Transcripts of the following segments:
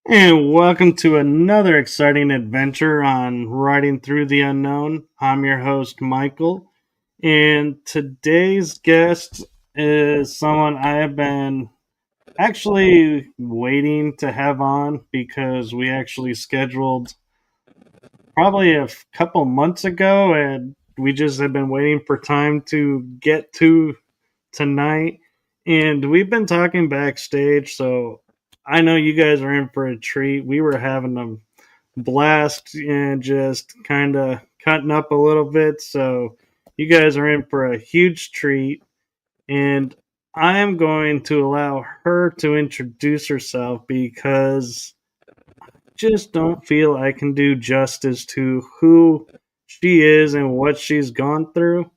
And welcome to another exciting adventure on Riding Through the Unknown. I'm your host, Michael, and today's guest is someone I have been actually waiting to have on because we actually scheduled probably a couple months ago, and we just have been waiting for time to get to tonight. And we've been talking backstage, so I know you guys are in for a treat. We were having a blast and just kind of cutting up a little bit. So you guys are in for a huge treat. And I am going to allow her to introduce herself because I just don't feel I can do justice to who she is and what she's gone through.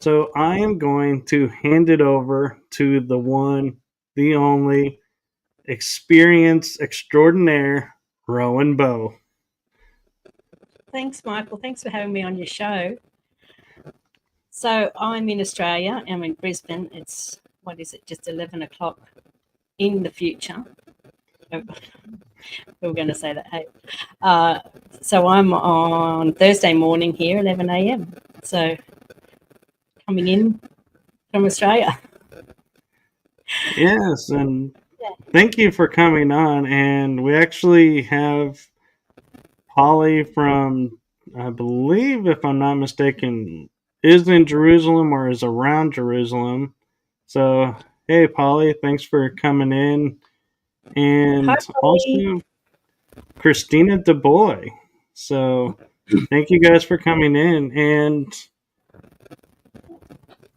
So I am going to hand it over to the one, the only, experience extraordinaire, Rowan Bo. Thanks, Michael. Thanks for having me on your show. So I'm in Australia. I'm in Brisbane. It's, just 11 o'clock in the future. We were going to say that, hey. So I'm on Thursday morning here, 11 a.m. So coming in from Australia. Yes, and thank you for coming on. And we actually have Polly from, I believe, if I'm not mistaken, is in Jerusalem or is around Jerusalem. So, hey, Polly, thanks for coming in. And Hopefully. also, Christina DeBoy. So, thank you guys for coming in. And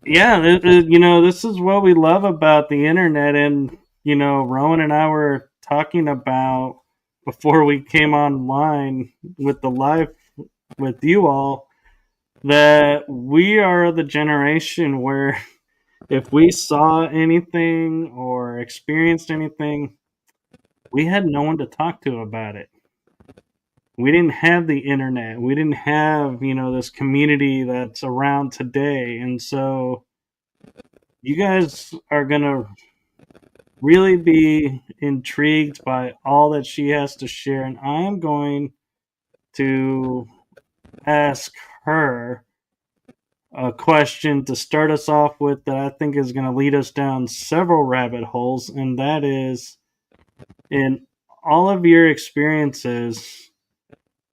yeah, this is what we love about the internet. And, Rowan and I were talking about before we came online with the live with you all that we are the generation where if we saw anything or experienced anything, we had no one to talk to about it. We didn't have the internet. We didn't have, this community that's around today. And so you guys are going to really be intrigued by all that she has to share. And I am going to ask her a question to start us off with that I think is going to lead us down several rabbit holes. And that is, in all of your experiences,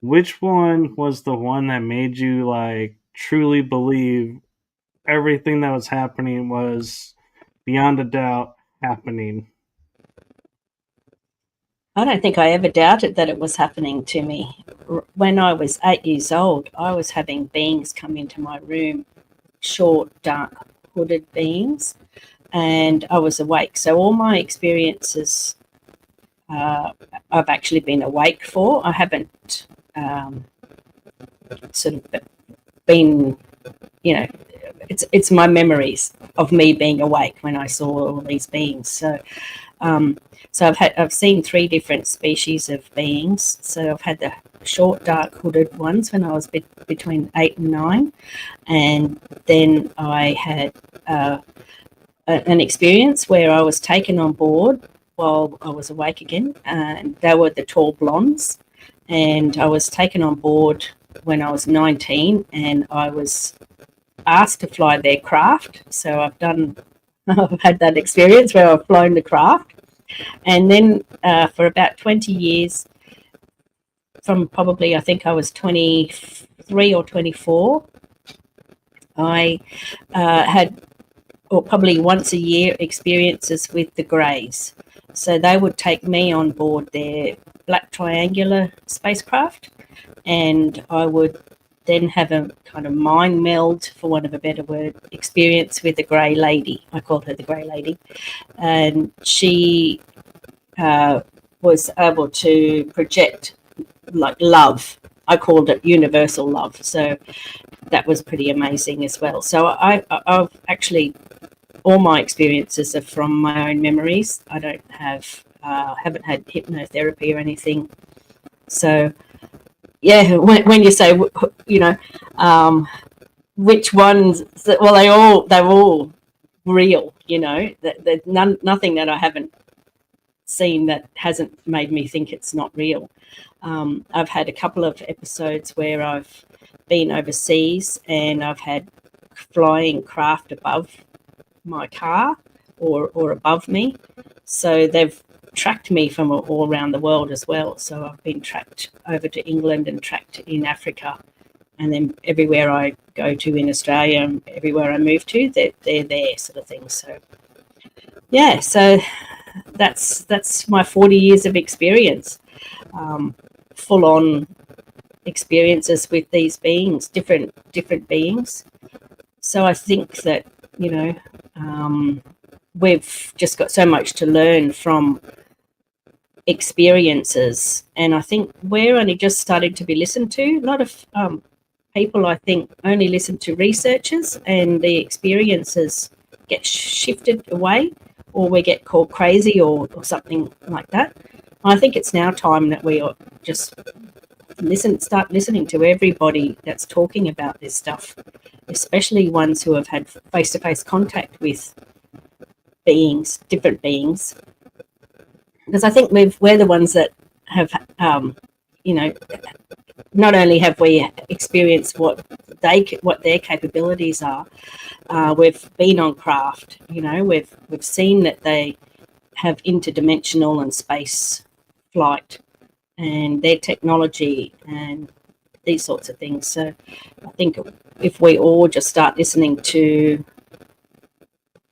which one was the one that made you truly believe everything that was happening was beyond a doubt happening? I don't think I ever doubted that it was happening to me. When I was 8 years old, I was having beings come into my room, short, dark, hooded beings, and I was awake. So all my experiences I've actually been awake for. I haven't sort of been, it's my memories of me being awake when I saw all these beings. So I've seen 3 different species of beings. So I've had the short, dark, hooded ones when I was between 8 and 9, and then I had an experience where I was taken on board while I was awake again, and they were the tall blondes, and I was taken on board when I was 19, and I was asked to fly their craft. So I've had that experience where I've flown the craft. And then for about 20 years, from probably, I think I was 23 or 24, I had, or probably once a year, experiences with the Greys. So they would take me on board their black triangular spacecraft, and I would then have a kind of mind meld, for want of a better word, experience with the Grey Lady. I called her the Grey Lady. And she was able to project like love. I called it universal love. So that was pretty amazing as well. So I've actually, all my experiences are from my own memories. I don't have, haven't had hypnotherapy or anything. So yeah, when you say, which ones, well, they're all real, there's nothing that I haven't seen that hasn't made me think it's not real. I've had a couple of episodes where I've been overseas and I've had flying craft above my car or above me. So they've tracked me from all around the world as well. So I've been tracked over to England and tracked in Africa. And then everywhere I go to in Australia and everywhere I move to, they're there sort of thing. So, yeah, so that's my 40 years of experience, full-on experiences with these beings, different beings. So I think that, you know, we've just got so much to learn from experiences, and I think we're only just starting to be listened to. A lot of people, I think, only listen to researchers, and the experiences get shifted away, or we get called crazy or something like that. I think it's now time that we just start listening to everybody that's talking about this stuff, especially ones who have had face-to-face contact with beings, different beings, because I think we're the ones that have, you know, not only have we experienced what their capabilities are, we've been on craft. You know, we've seen that they have interdimensional and space flight and their technology and these sorts of things. So I think if we all just start listening to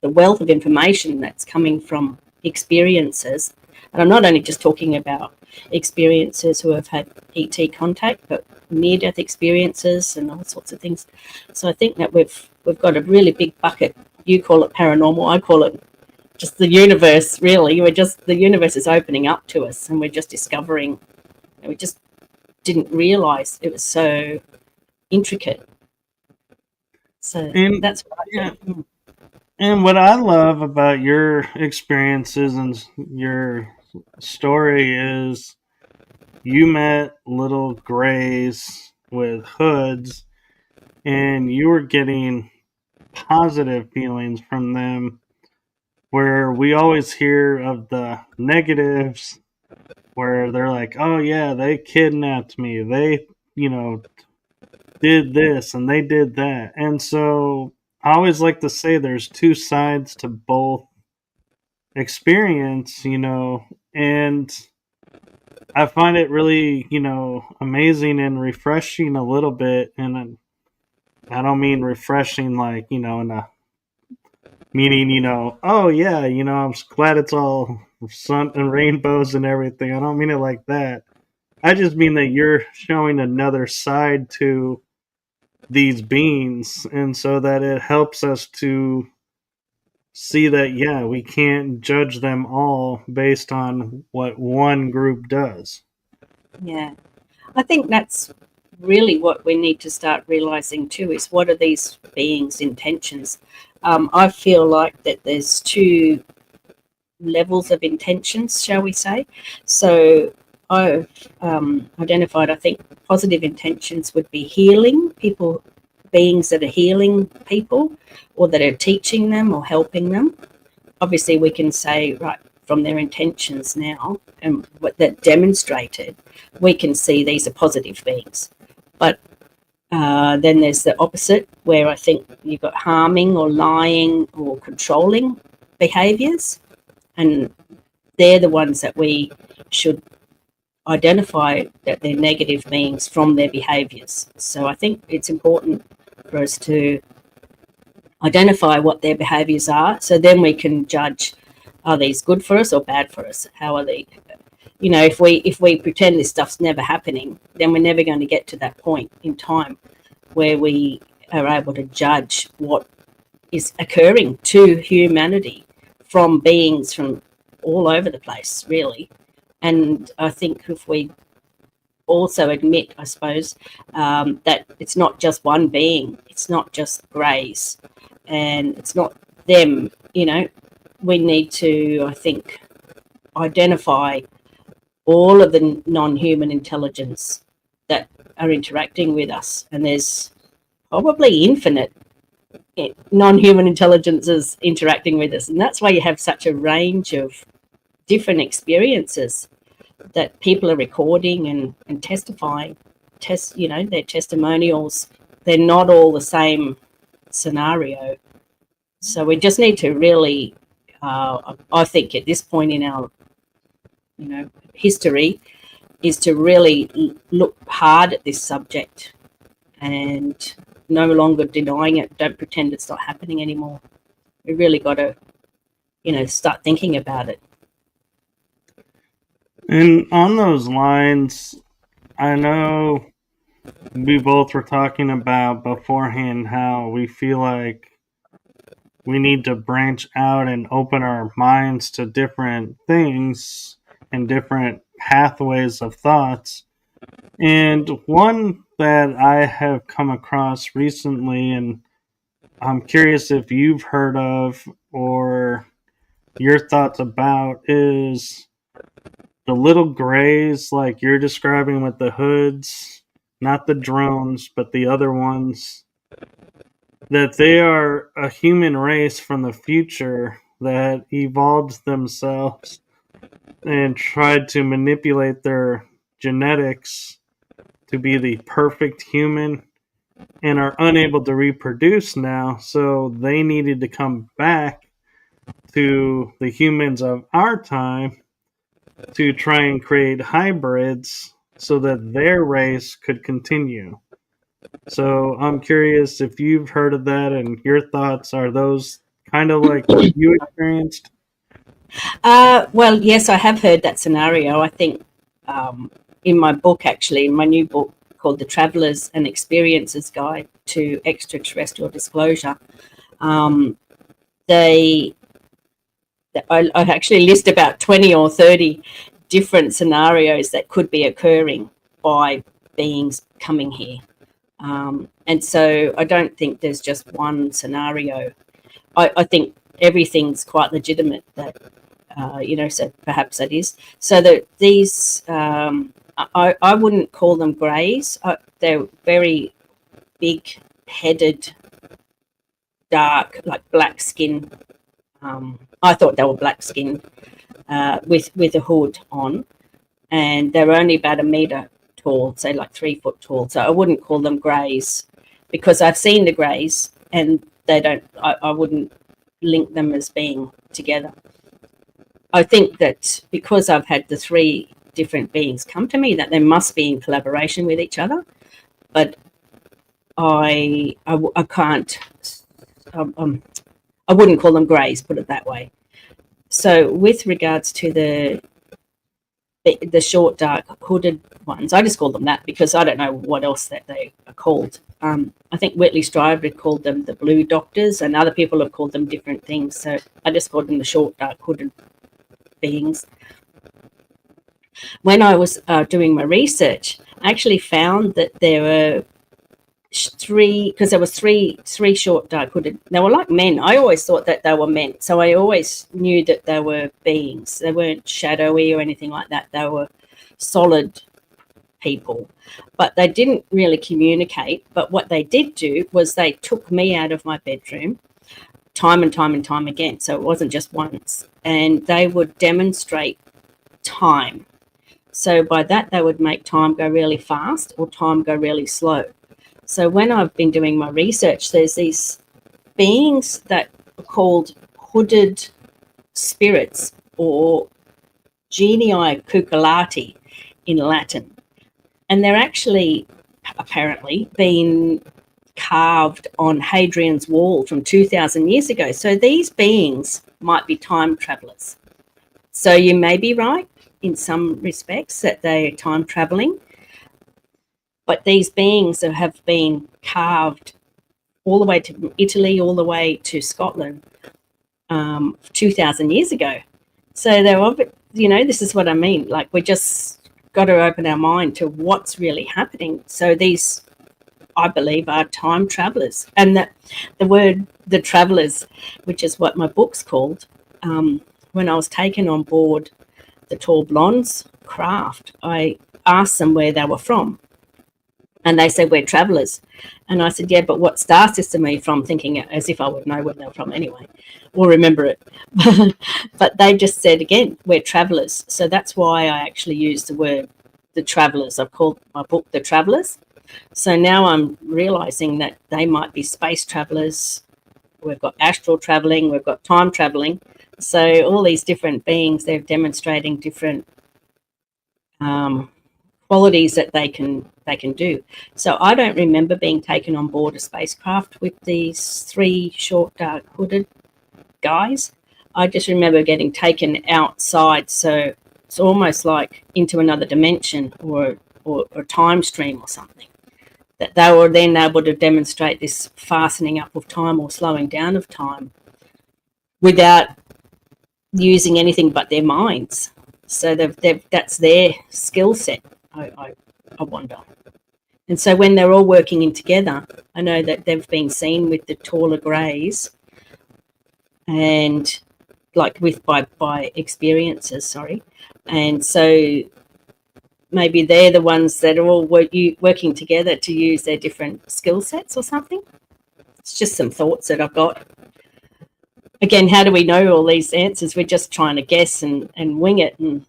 the wealth of information that's coming from experiences, and I'm not only just talking about experiences who have had ET contact, but near-death experiences and all sorts of things. So I think that we've got a really big bucket. You call it paranormal, I call it just the universe. Really, the universe is opening up to us, and we're just discovering. And we just didn't realise it was so intricate. So that's what I think. And what I love about your experiences and your story is you met little grays with hoods, and you were getting positive feelings from them, where we always hear of the negatives where they're like, oh yeah, they kidnapped me, they, you know, did this and they did that. And so I always like to say there's two sides to both experience, you know, and I find it really, you know, amazing and refreshing a little bit. And I don't mean refreshing like, you know, in a meaning, you know, oh yeah, you know, I'm glad it's all sun and rainbows and everything. I don't mean it like that. I just mean that you're showing another side to these beings, and so that it helps us to see that, yeah, we can't judge them all based on what one group does. Yeah, I think that's really what we need to start realizing too, is what are these beings' intentions. I feel like that there's two levels of intentions, shall we say. So I've identified, I think, positive intentions would be healing people, beings that are healing people or that are teaching them or helping them. Obviously, we can say, right, from their intentions now and what that demonstrated, we can see these are positive beings. But then there's the opposite, where I think you've got harming or lying or controlling behaviours, and they're the ones that we should identify that they're negative beings from their behaviours. So I think it's important for us to identify what their behaviours are, so then we can judge, are these good for us or bad for us? How are they? You know, if we pretend this stuff's never happening, then we're never going to get to that point in time where we are able to judge what is occurring to humanity from beings from all over the place, really. And I think if we also admit, I suppose, that it's not just one being, it's not just greys, and it's not them, you know, we need to, I think, identify all of the non-human intelligence that are interacting with us. And there's probably infinite non-human intelligences interacting with us. And that's why you have such a range of different experiences that people are recording and testifying, their testimonials. They're not all the same scenario. So we just need to really, I think at this point in our, history, is to really look hard at this subject and no longer denying it. Don't pretend it's not happening anymore. We really got to, start thinking about it. And on those lines, I know we both were talking about beforehand how we feel like we need to branch out and open our minds to different things and different pathways of thoughts. And one that I have come across recently, and I'm curious if you've heard of or your thoughts about, is the little grays like you're describing with the hoods, not the drones, but the other ones, that they are a human race from the future that evolved themselves and tried to manipulate their genetics to be the perfect human and are unable to reproduce now. So they needed to come back to the humans of our time to try and create hybrids so that their race could continue. So I'm curious if you've heard of that and your thoughts. Are those kind of like what you experienced? Well, yes, I have heard that scenario. I think in my book, actually, in my new book called The Travellers and Experiencers Guide to Extraterrestrial Disclosure, I actually list about 20 or 30 different scenarios that could be occurring by beings coming here. And so I don't think there's just one scenario. I think everything's quite legitimate that, so perhaps that is. So that these, I wouldn't call them greys. They're very big-headed, dark, like black skin. I thought they were black skin with a hood on, and they're only about 1 metre tall, say like 3 foot tall. So I wouldn't call them greys because I've seen the greys and they don't. I wouldn't link them as being together. I think that because I've had the 3 different beings come to me, that they must be in collaboration with each other, but I can't. I wouldn't call them greys, put it that way. So with regards to the short, dark, hooded ones, I just call them that because I don't know what else that they are called. I think Whitley Strieber had called them the blue doctors, and other people have called them different things. So I just called them the short, dark, hooded beings. When I was doing my research, I actually found that there were 3, because there was three short, dark, hooded. They were like men. I always thought that they were men, so I always knew that they were beings. They weren't shadowy or anything like that. They were solid people, but they didn't really communicate. But what they did do was they took me out of my bedroom time and time and time again. So it wasn't just once, and they would demonstrate time. So by that, they would make time go really fast or time go really slow. So when I've been doing my research, there's these beings that are called hooded spirits, or genii cucullati in Latin. And they're actually apparently been carved on Hadrian's Wall from 2,000 years ago. So these beings might be time travelers. So you may be right in some respects that they're time traveling. But these beings have been carved all the way to Italy, all the way to Scotland 2,000 years ago. So they're, this is what I mean. Like, we just got to open our mind to what's really happening. So these, I believe, are time travelers. And the word, the travelers, which is what my book's called, when I was taken on board the Tall Blondes craft, I asked them where they were from. And they said, we're travelers. And I said, yeah, but what star system are you from? Thinking as if I would know where they're from anyway, or remember it. But they just said, again, we're travelers. So that's why I actually used the word the travelers. I've called my book The Travelers. So now I'm realizing that they might be space travelers. We've got astral traveling, we've got time traveling. So all these different beings, they're demonstrating different qualities that they can do. So I don't remember being taken on board a spacecraft with these three short, dark, hooded guys. I just remember getting taken outside, so it's almost like into another dimension or a time stream or something. That they were then able to demonstrate this fastening up of time or slowing down of time without using anything but their minds. So that's their skill set, I wonder. And so when they're all working in together, I know that they've been seen with the taller greys and like with by experiences, sorry. And so maybe they're the ones that are all working together to use their different skill sets or something. It's just some thoughts that I've got. Again, how do we know all these answers? We're just trying to guess and wing it and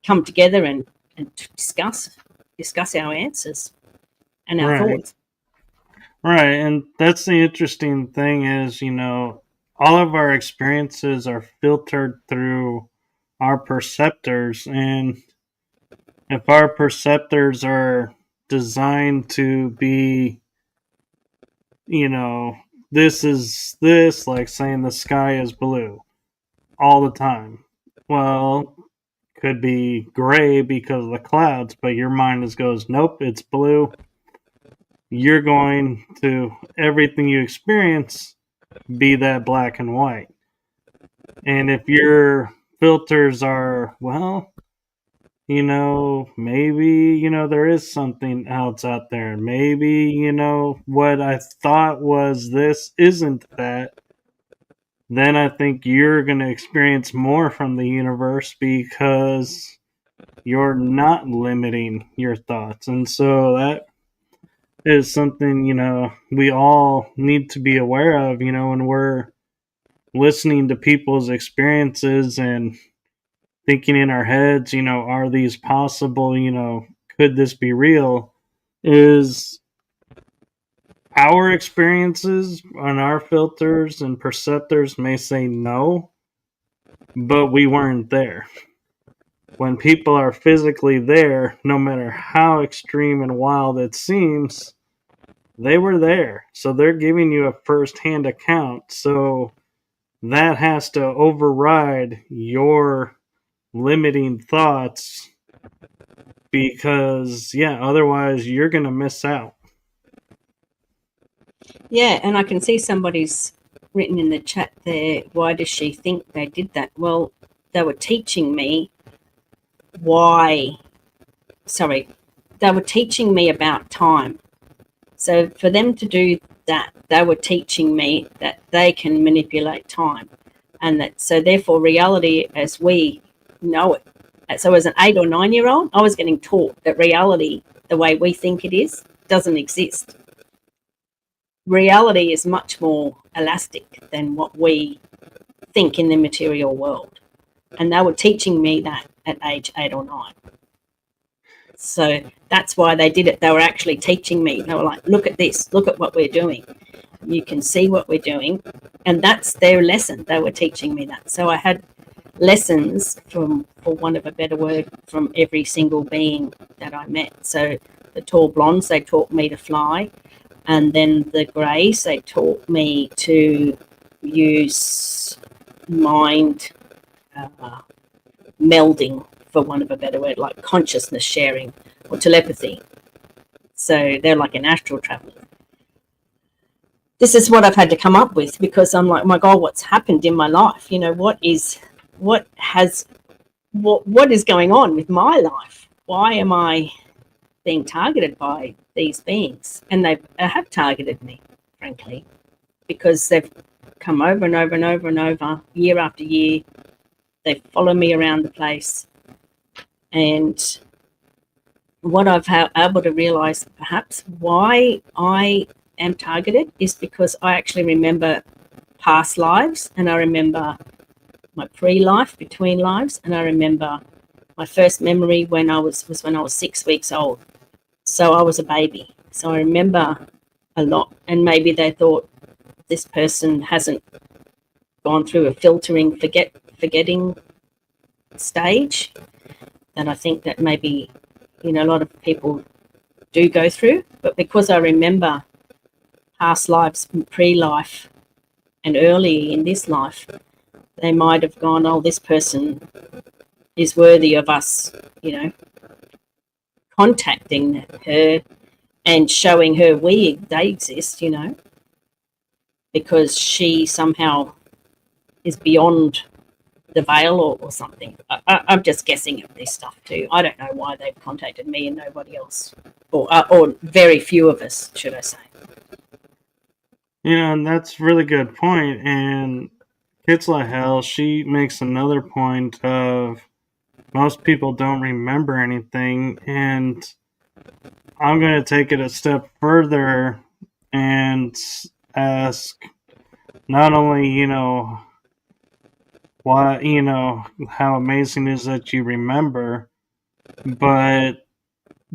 come together and discuss our answers and our thoughts. Right, and that's the interesting thing is, all of our experiences are filtered through our perceptors, and if our perceptors are designed to be, this is this, like saying the sky is blue all the time. Well, could be gray because of the clouds, but your mind just goes, nope, it's blue. You're going to, everything you experience, be that black and white. And if your filters are, well, maybe, there is something else out there. Maybe, what I thought was this isn't that. Then I think you're going to experience more from the universe because you're not limiting your thoughts. And so that is something, we all need to be aware of, when we're listening to people's experiences and thinking in our heads, are these possible, could this be real? Is our experiences on our filters and perceptors may say no, but we weren't there. When people are physically there, no matter how extreme and wild it seems, they were there. So they're giving you a first-hand account. So that has to override your limiting thoughts because, otherwise you're going to miss out. Yeah, and I can see somebody's written in the chat there, why does she think they did that? Well, they were teaching me they were teaching me about time. So for them to do that, they were teaching me that they can manipulate time, and that so therefore reality as we know it. So as an 8 or 9-year-old, I was getting taught that reality, the way we think it is, doesn't exist. Reality is much more elastic than what we think in the material world. And they were teaching me that at age 8 or 9. So that's why they did it. They were actually teaching me. They were like, look at this, look at what we're doing. You can see what we're doing. And that's their lesson. They were teaching me that. So I had lessons from, for want of a better word, from every single being that I met. So the tall blondes, they taught me to fly. And then the greys, they taught me to use mind melding, for want of a better word, like consciousness sharing or telepathy. So they're like an astral traveler. This is what I've had to come up with because I'm like, my God, what's happened in my life? What is going on with my life? Why am I being targeted by these beings? And they have targeted me, frankly, because they've come over and over and over and over, year after year. They follow me around the place, and what I've able to realize perhaps why I am targeted is because I actually remember past lives, and I remember my pre-life, between lives, and I remember my first memory when I was when I was 6 weeks old. So I was a baby. So I remember a lot, and maybe they thought this person hasn't gone through a filtering forgetting stage that I think that maybe a lot of people do go through. But because I remember past lives, pre-life, and early in this life, they might have gone, oh, this person is worthy of us, contacting her and showing her they exist, because she somehow is beyond the veil or something. I'm just guessing at this stuff too. I don't know why they've contacted me and nobody else, or very few of us, should I say. And that's a really good point. And Kitzla Hell, she makes another point of most people don't remember anything, and I'm going to take it a step further and ask not only, why, how amazing is that you remember, but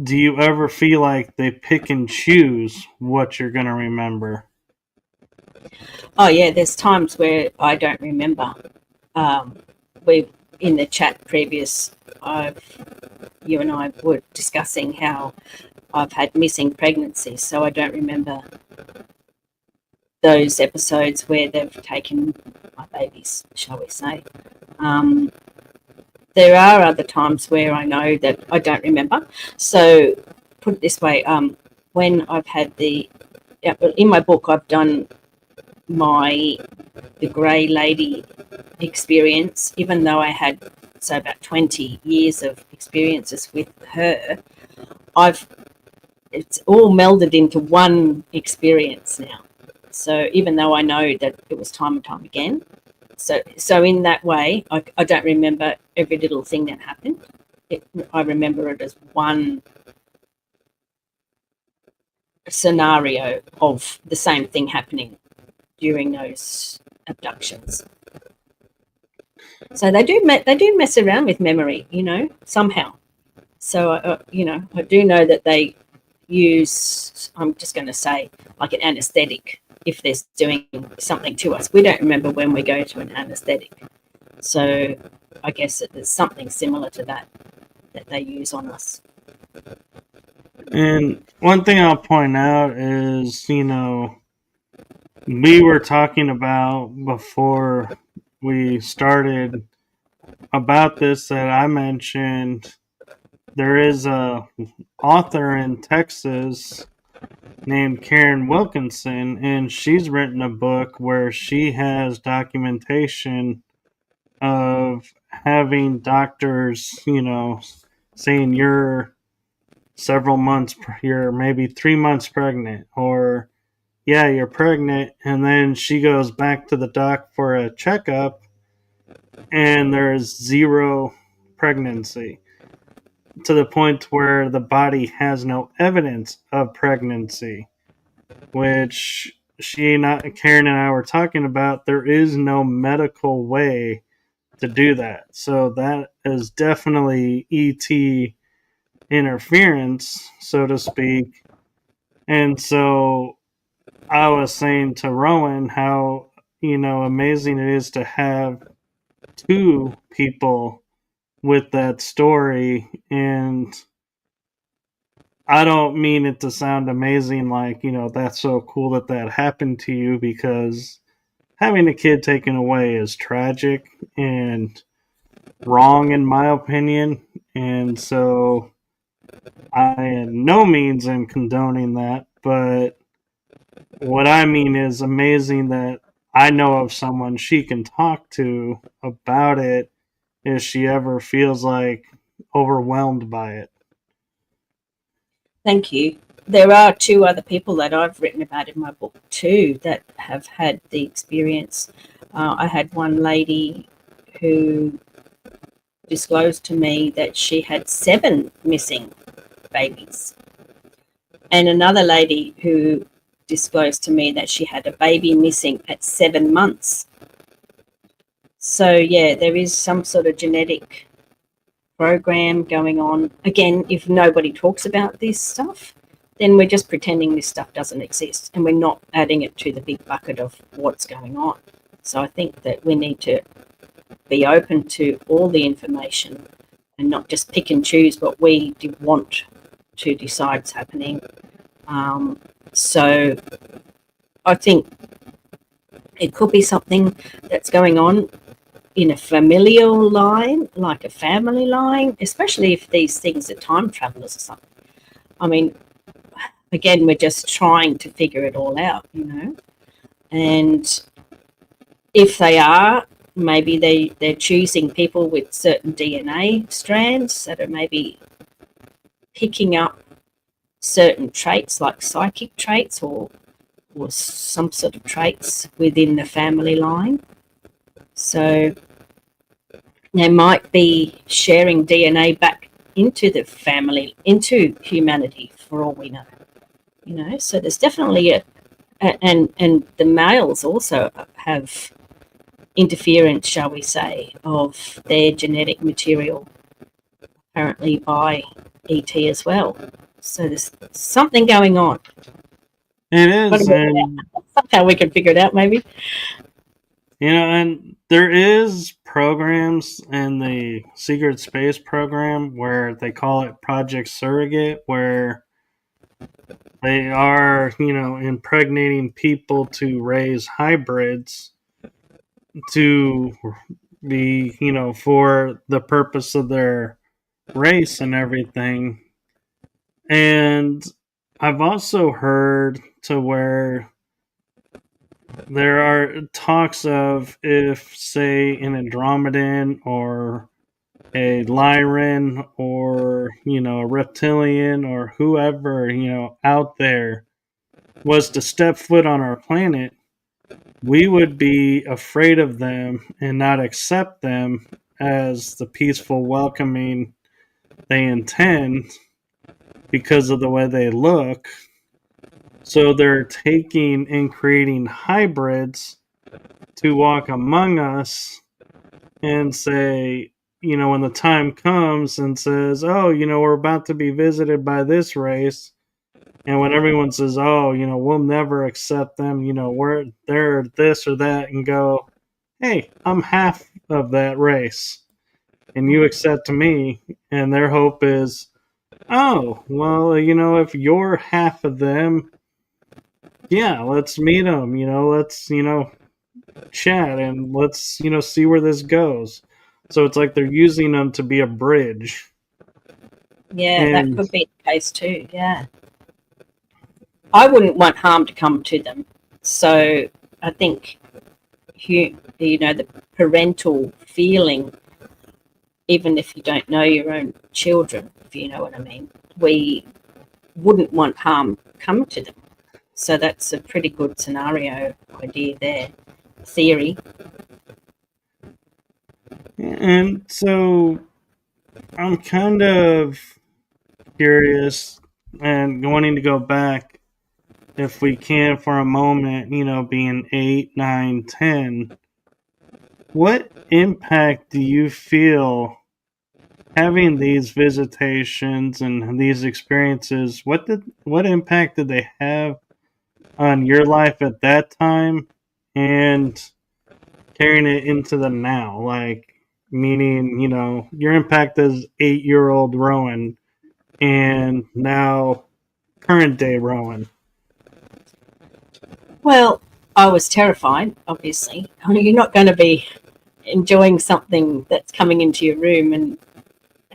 do you ever feel like they pick and choose what you're going to remember? Oh yeah, there's times where I don't remember. Um, we in the chat previous, you and I were discussing how I've had missing pregnancies, so I don't remember those episodes where they've taken my babies, shall we say. Um, there are other times where I know that I don't remember. So put it this way, when I've had in my book, I've done the grey lady experience, even though I had about 20 years of experiences with her. It's all melded into one experience now. So even though I know that it was time and time again, so in that way, I don't remember every little thing that happened. I remember it as one scenario of the same thing happening during those abductions. So they do mess around with memory, somehow. So I do know that they use, I'm just going to say, like an anesthetic if they're doing something to us. We don't remember when we go to an anesthetic. So I guess there's something similar to that they use on us. And one thing I'll point out is, we were talking about before we started about this that I mentioned there is a author in Texas named Karen Wilkinson, and she's written a book where she has documentation of having doctors, saying you're several months, you're maybe 3 months pregnant, or yeah, you're pregnant, and then she goes back to the doc for a checkup, and there's zero pregnancy to the point where the body has no evidence of pregnancy, which Karen and I were talking about. There is no medical way to do that. So that is definitely ET interference, so to speak. And so I was saying to Rowan how, amazing it is to have two people with that story. And I don't mean it to sound amazing, like, that's so cool that that happened to you, because having a kid taken away is tragic and wrong, in my opinion. And so I, in no means, am condoning that. But what I mean is amazing that I know of someone she can talk to about it if she ever feels like overwhelmed by it. Thank you. There are two other people that I've written about in my book too that have had the experience. I had one lady who disclosed to me that she had 7 missing babies. And another lady who disclosed to me that she had a baby missing at 7 months. So, yeah, there is some sort of genetic program going on. Again, if nobody talks about this stuff, then we're just pretending this stuff doesn't exist, and we're not adding it to the big bucket of what's going on. So I think that we need to be open to all the information and not just pick and choose what we want to decide is happening. So I think it could be something that's going on in a familial line, like a family line, especially if these things are time travelers or something. I mean, again, we're just trying to figure it all out, and if they are, maybe they're choosing people with certain DNA strands that are maybe picking up certain traits, like psychic traits or some sort of traits within the family line. So they might be sharing DNA back into the family, into humanity, for all we know. So there's definitely and the males also have interference, shall we say, of their genetic material, apparently by ET as well. So there's something going on. It is, and somehow we can figure it out, maybe. And there is programs in the secret space program where they call it Project Surrogate, where they are, impregnating people to raise hybrids to be, for the purpose of their race and everything. And I've also heard to where there are talks of if, say, an Andromedan or a Lyran or, a reptilian or whoever, out there was to step foot on our planet, we would be afraid of them and not accept them as the peaceful welcoming they intend because of the way they look. So they're taking and creating hybrids to walk among us and say, when the time comes and says, oh, we're about to be visited by this race. And when everyone says, oh, we'll never accept them, they're this or that, and go, hey, I'm half of that race. And you accept me. And their hope is, oh, well, if you're half of them, yeah, let's meet them, let's, chat and let's, see where this goes. So it's like they're using them to be a bridge. Yeah, that could be the case too, yeah. I wouldn't want harm to come to them. So I think, the parental feeling, even if you don't know your own children, if you know what I mean, we wouldn't want harm come to them. So that's a pretty good scenario idea there, theory. And so I'm kind of curious and wanting to go back, if we can, for a moment, being 8, 9, 10. What impact do you feel having these visitations and these experiences? What impact did they have on your life at that time and carrying it into the now? Like, meaning, your impact as 8-year-old Rowan and now current day Rowan. Well, I was terrified, obviously. I mean, you're not going to be enjoying something that's coming into your room and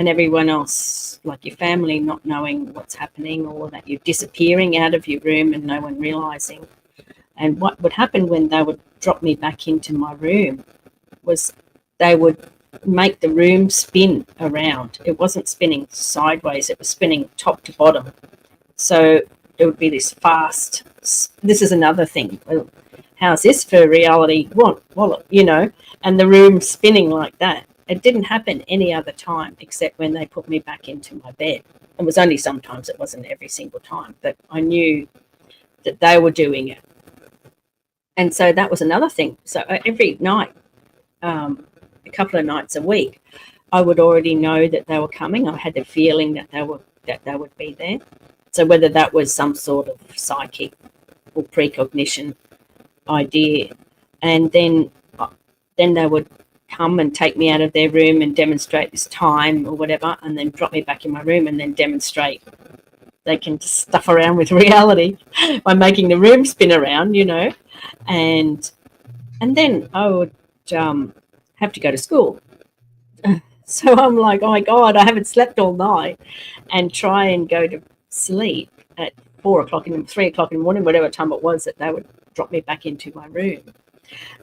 everyone else, like your family, not knowing what's happening, or that you're disappearing out of your room and no one realizing. And what would happen when they would drop me back into my room was they would make the room spin around. It wasn't spinning sideways, it was spinning top to bottom. So it would be this fast, this is another thing. Well, how's this for reality? What, and the room spinning like that. it didn't happen any other time except when they put me back into my bed. It was only sometimes, it wasn't every single time, but I knew that they were doing it. And so that was another thing. So every night, a couple of nights a week, I would already know that they were coming. I had the feeling that they would be there. So whether that was some sort of psychic or precognition idea, and then they would come and take me out of their room and demonstrate this time or whatever, and then drop me back in my room and then demonstrate they can just stuff around with reality by making the room spin around, and then I would have to go to school. So I'm like, oh my God, I haven't slept all night, and try and go to sleep at 4 o'clock in 3 o'clock in the morning, whatever time it was that they would drop me back into my room.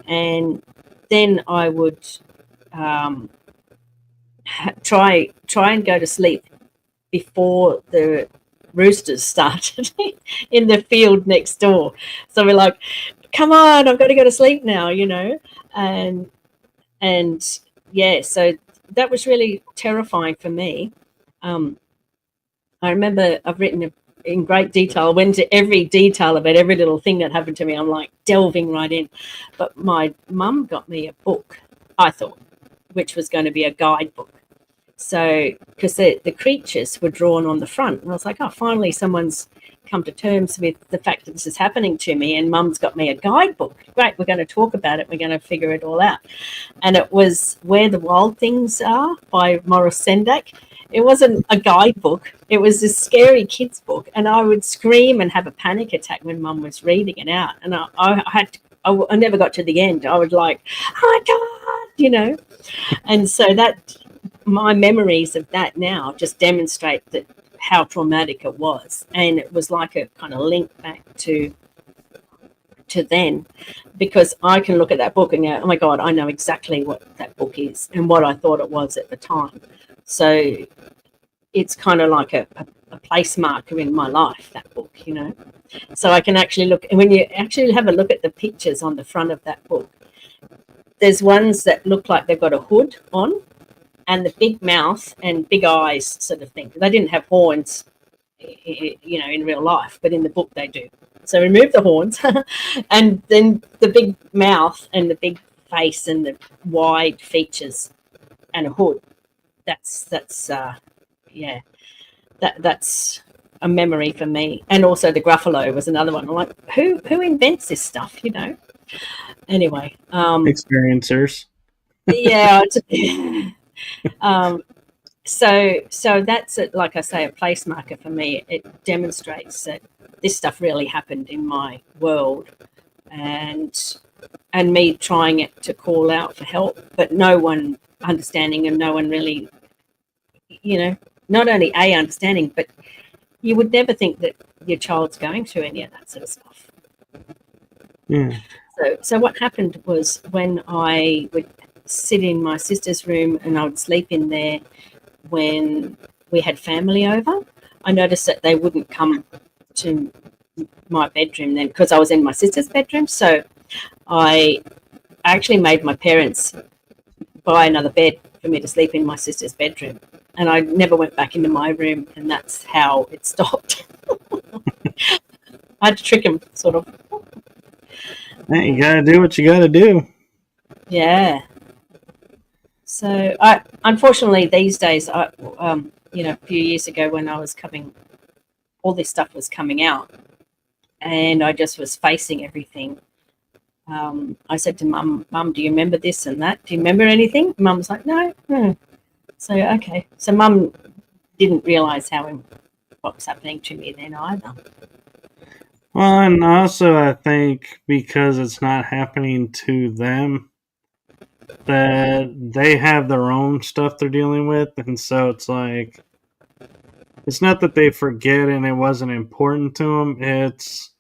And then I would try and go to sleep before the roosters started in the field next door. So we're like, come on, I've got to go to sleep now, and yeah, so that was really terrifying for me. I remember I've written in great detail, I went into every detail about every little thing that happened to me. I'm like delving right in. But my mum got me a book, I thought, which was going to be a guidebook. So, because the creatures were drawn on the front, and I was like, oh, finally someone's come to terms with the fact that this is happening to me, and Mum's got me a guidebook. Great, we're going to talk about it. We're going to figure it all out. And it was Where the Wild Things Are by Morris Sendak. It wasn't a guidebook. It was this scary kids book, and I would scream and have a panic attack when Mum was reading it out. And I never got to the end. I would like, oh my God, And so that, my memories of that now just demonstrate that how traumatic it was, and it was like a kind of link back to then, because I can look at that book and go, oh my God, I know exactly what that book is and what I thought it was at the time. So it's kind of like a place marker in my life, that book, So I can actually look, and when you actually have a look at the pictures on the front of that book, there's ones that look like they've got a hood on and the big mouth and big eyes sort of thing. They didn't have horns, in real life, but in the book they do. So remove the horns and then the big mouth and the big face and the wide features and a hood. That's a memory for me. And also the Gruffalo was another one. I'm like, who invents this stuff, Anyway. Experiencers. Yeah. So that's it, like I say, a place marker for me. It demonstrates that this stuff really happened in my world, and me trying it to call out for help, but no one understanding, and no one really, not only understanding, but you would never think that your child's going through any of that sort of stuff. Yeah. So what happened was, when I would sit in my sister's room and I would sleep in there when we had family over, I noticed that they wouldn't come to my bedroom then, because I was in my sister's bedroom. So I actually made my parents buy another bed for me to sleep in my sister's bedroom, and I never went back into my room, and that's how it stopped. I had to trick him, sort of. Hey, you gotta do what you gotta do. Yeah. So unfortunately these days, a few years ago when I was all this stuff was coming out, and I just was facing everything. I said to Mum, do you remember this and that? Do you remember anything? Mum was like, no. So, okay. So Mum didn't realise what was happening to me then either. Well, and also I think because it's not happening to them, that they have their own stuff they're dealing with, and so it's like, it's not that they forget and it wasn't important to them, it's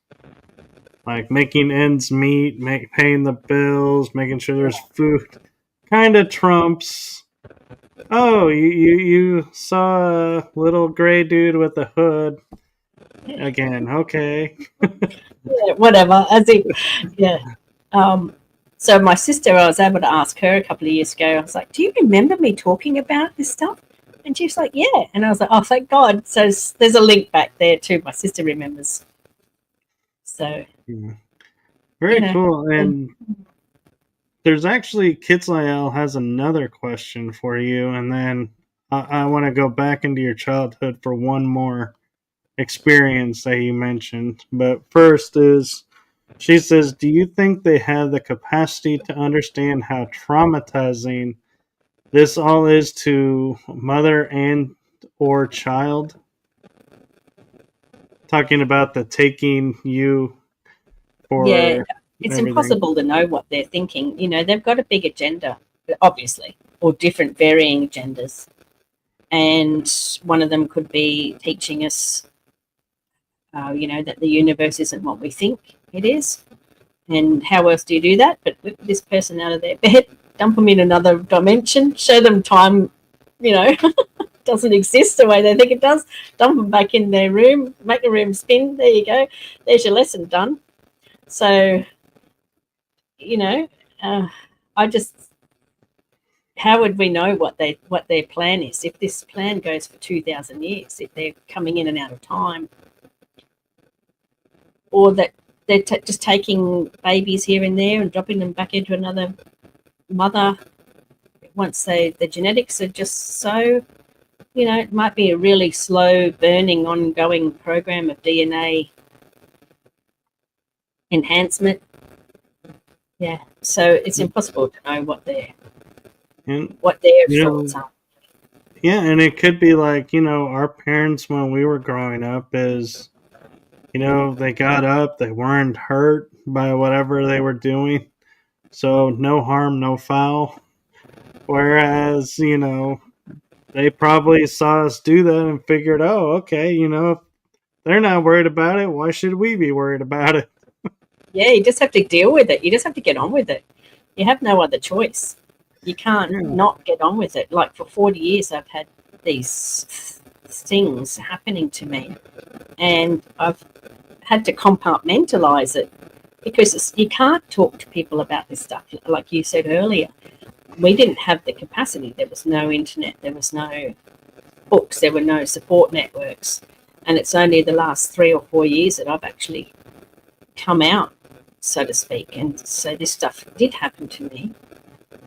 like making ends meet, paying the bills, making sure there's food, kind of trumps, oh, you saw a little gray dude with a hood again, okay. Yeah, whatever, as if, yeah. So my sister, I was able to ask her a couple of years ago. I was like, "Do you remember me talking about this stuff?" And she was like, "Yeah." And I was like, "Oh, thank God!" So there's a link back there too. My sister remembers. So Yeah. you Very know, cool. and And there's actually Kitslael has another question for you, and then I want to go back into your childhood for one more experience that you mentioned. But first is she says, "Do you think they have the capacity to understand how traumatizing this all is to mother and or child?" Talking about the taking you yeah, for it's everything. impossible to know what they're thinking. You know, they've got a big agenda, obviously, or different varying agendas. And one of them could be teaching us, that the universe isn't what we think it is. And how else do you do that? But whip this person out of their bed, dump them in another dimension, show them time, you know, doesn't exist the way they think it does, dump them back in their room, make the room spin. There you go. There's your lesson done. So, you know, uh, I just, how would we know what their plan is if this plan goes for 2,000 years? If they're coming in and out of time, or that they're just taking babies here and there and dropping them back into another mother once the genetics are just so, it might be a really slow burning ongoing program of DNA enhancement. Yeah, so it's impossible to know And what their you thoughts know, are. yeah, and it could be like, our parents when we were growing up is, they got up, they weren't hurt by whatever they were doing. So no harm, no foul. Whereas, they probably saw us do that and figured, oh, okay, if they're not worried about it, why should we be worried about it? Yeah, you just have to deal with it. You just have to get on with it. You have no other choice. You can't Yeah. not get on with it. Like for 40 years, I've had these things happening to me, and I've had to compartmentalize it because you can't talk to people about this stuff. Like you said earlier, we didn't have the capacity. There was no internet, there was no books, there were no support networks. And it's only the last 3 or 4 years that I've actually come out, so to speak. And so this stuff did happen to me.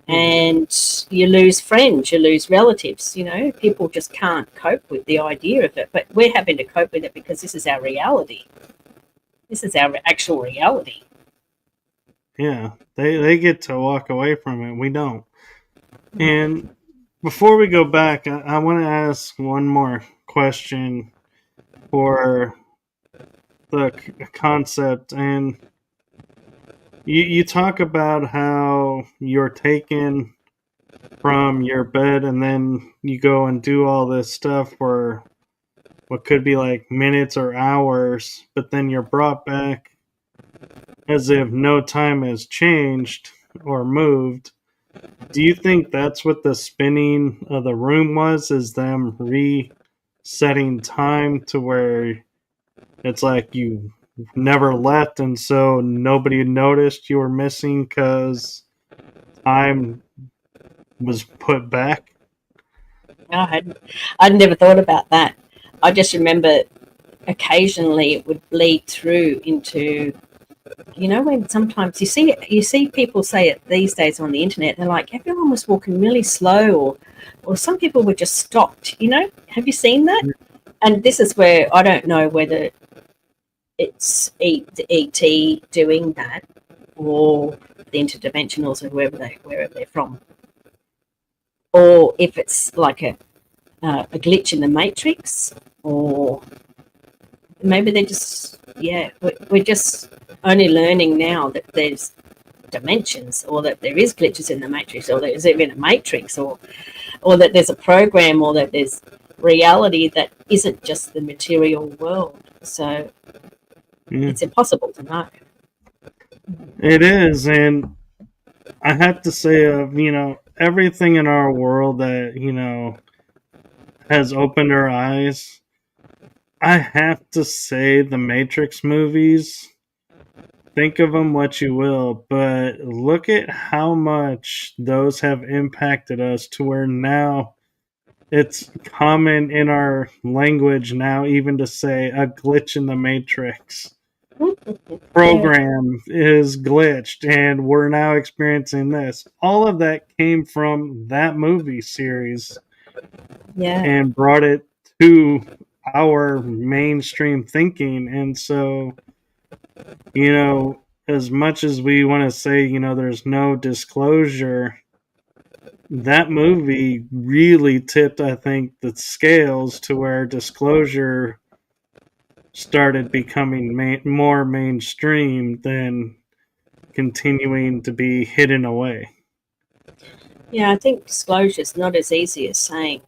Yeah. And you lose friends, you lose relatives, people just can't cope with the idea of it. But we're having to cope with it because this is our reality. This is our actual reality. Yeah. They get to walk away from it. We don't. And before we go back, I want to ask one more question for the concept. And you talk about how you're taken from your bed and then you go and do all this stuff for what could be like minutes or hours, but then you're brought back as if no time has changed or moved. Do you think that's what the spinning of the room was? Is them resetting time to where it's like you never left and so nobody noticed you were missing because time was put back? I'd never thought about that. I just remember occasionally it would bleed through into, when sometimes you see people say it these days on the internet. They're like, everyone was walking really slow, or some people were just stopped. Have you seen that? And this is where I don't know whether it's ET doing that, or the interdimensionals, or wherever they're from, or if it's like a glitch in the matrix, or maybe they're just, yeah, we're just only learning now that there's dimensions, or that there is glitches in the matrix, or there's even a matrix, or that there's a program, or that there's reality that isn't just the material world. So Yeah, it's impossible to know. it is. And I have to say, of everything in our world that has opened our eyes, I have to say the Matrix movies think of them what you will, but look at how much those have impacted us to where now it's common in our language now even to say a glitch in the matrix. Yeah, Program is glitched and we're now experiencing this. All of that came from that movie series yeah, and brought it to our mainstream thinking. And so, as much as we want to say, there's no disclosure, that movie really tipped, I think, the scales to where disclosure started becoming more mainstream than continuing to be hidden away. yeah. I think disclosure is not as easy as saying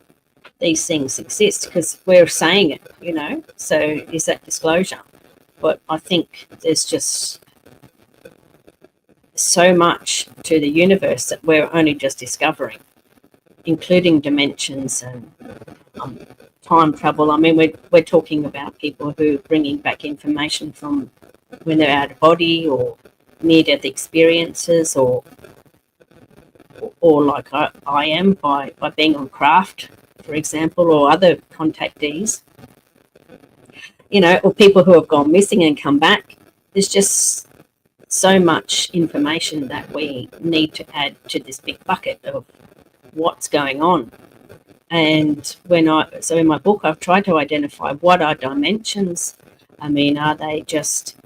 these things exist because we're saying it. So is that disclosure? But I think there's just so much to the universe that we're only just discovering, including dimensions and um, time travel. I mean, we're talking about people who are bringing back information from when they're out of body or near-death experiences, or like I am by being on craft, for example, or other contactees. Or people who have gone missing and come back. There's just so much information that we need to add to this big bucket of what's going on. And so in my book, I've tried to identify what are dimensions. I mean, are they just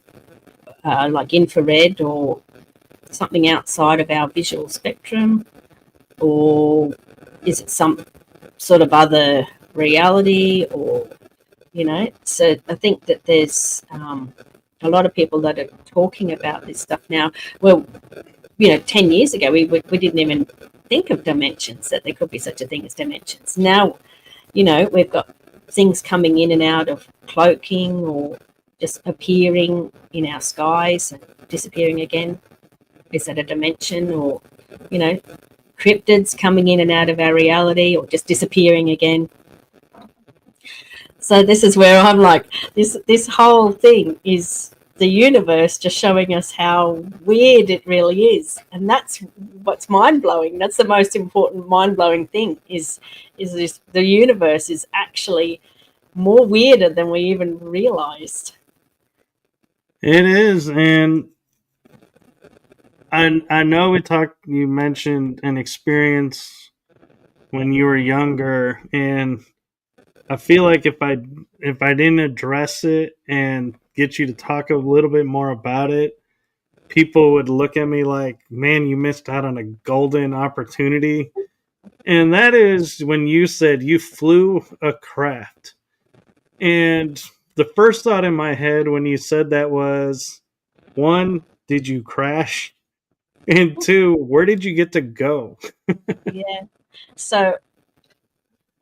like infrared or something outside of our visual spectrum? Or is it some sort of other reality? So I think that there's a lot of people that are talking about this stuff now. Well, 10 years ago, we didn't even think of dimensions, that there could be such a thing as dimensions. Now, we've got things coming in and out of cloaking or just appearing in our skies and disappearing again. Is that a dimension? Or, cryptids coming in and out of our reality or just disappearing again. So this is where I'm like, this whole thing is the universe just showing us how weird it really is, and that's what's mind-blowing. That's the most important mind-blowing thing is this: the universe is actually more weirder than we even realized. It is, and I know you mentioned an experience when you were younger, and I feel like if I didn't address it and get you to talk a little bit more about it, people would look at me like, "Man, you missed out on a golden opportunity." And that is when you said you flew a craft. And the first thought in my head when you said that was, one, did you crash? And two, where did you get to go? Yeah. So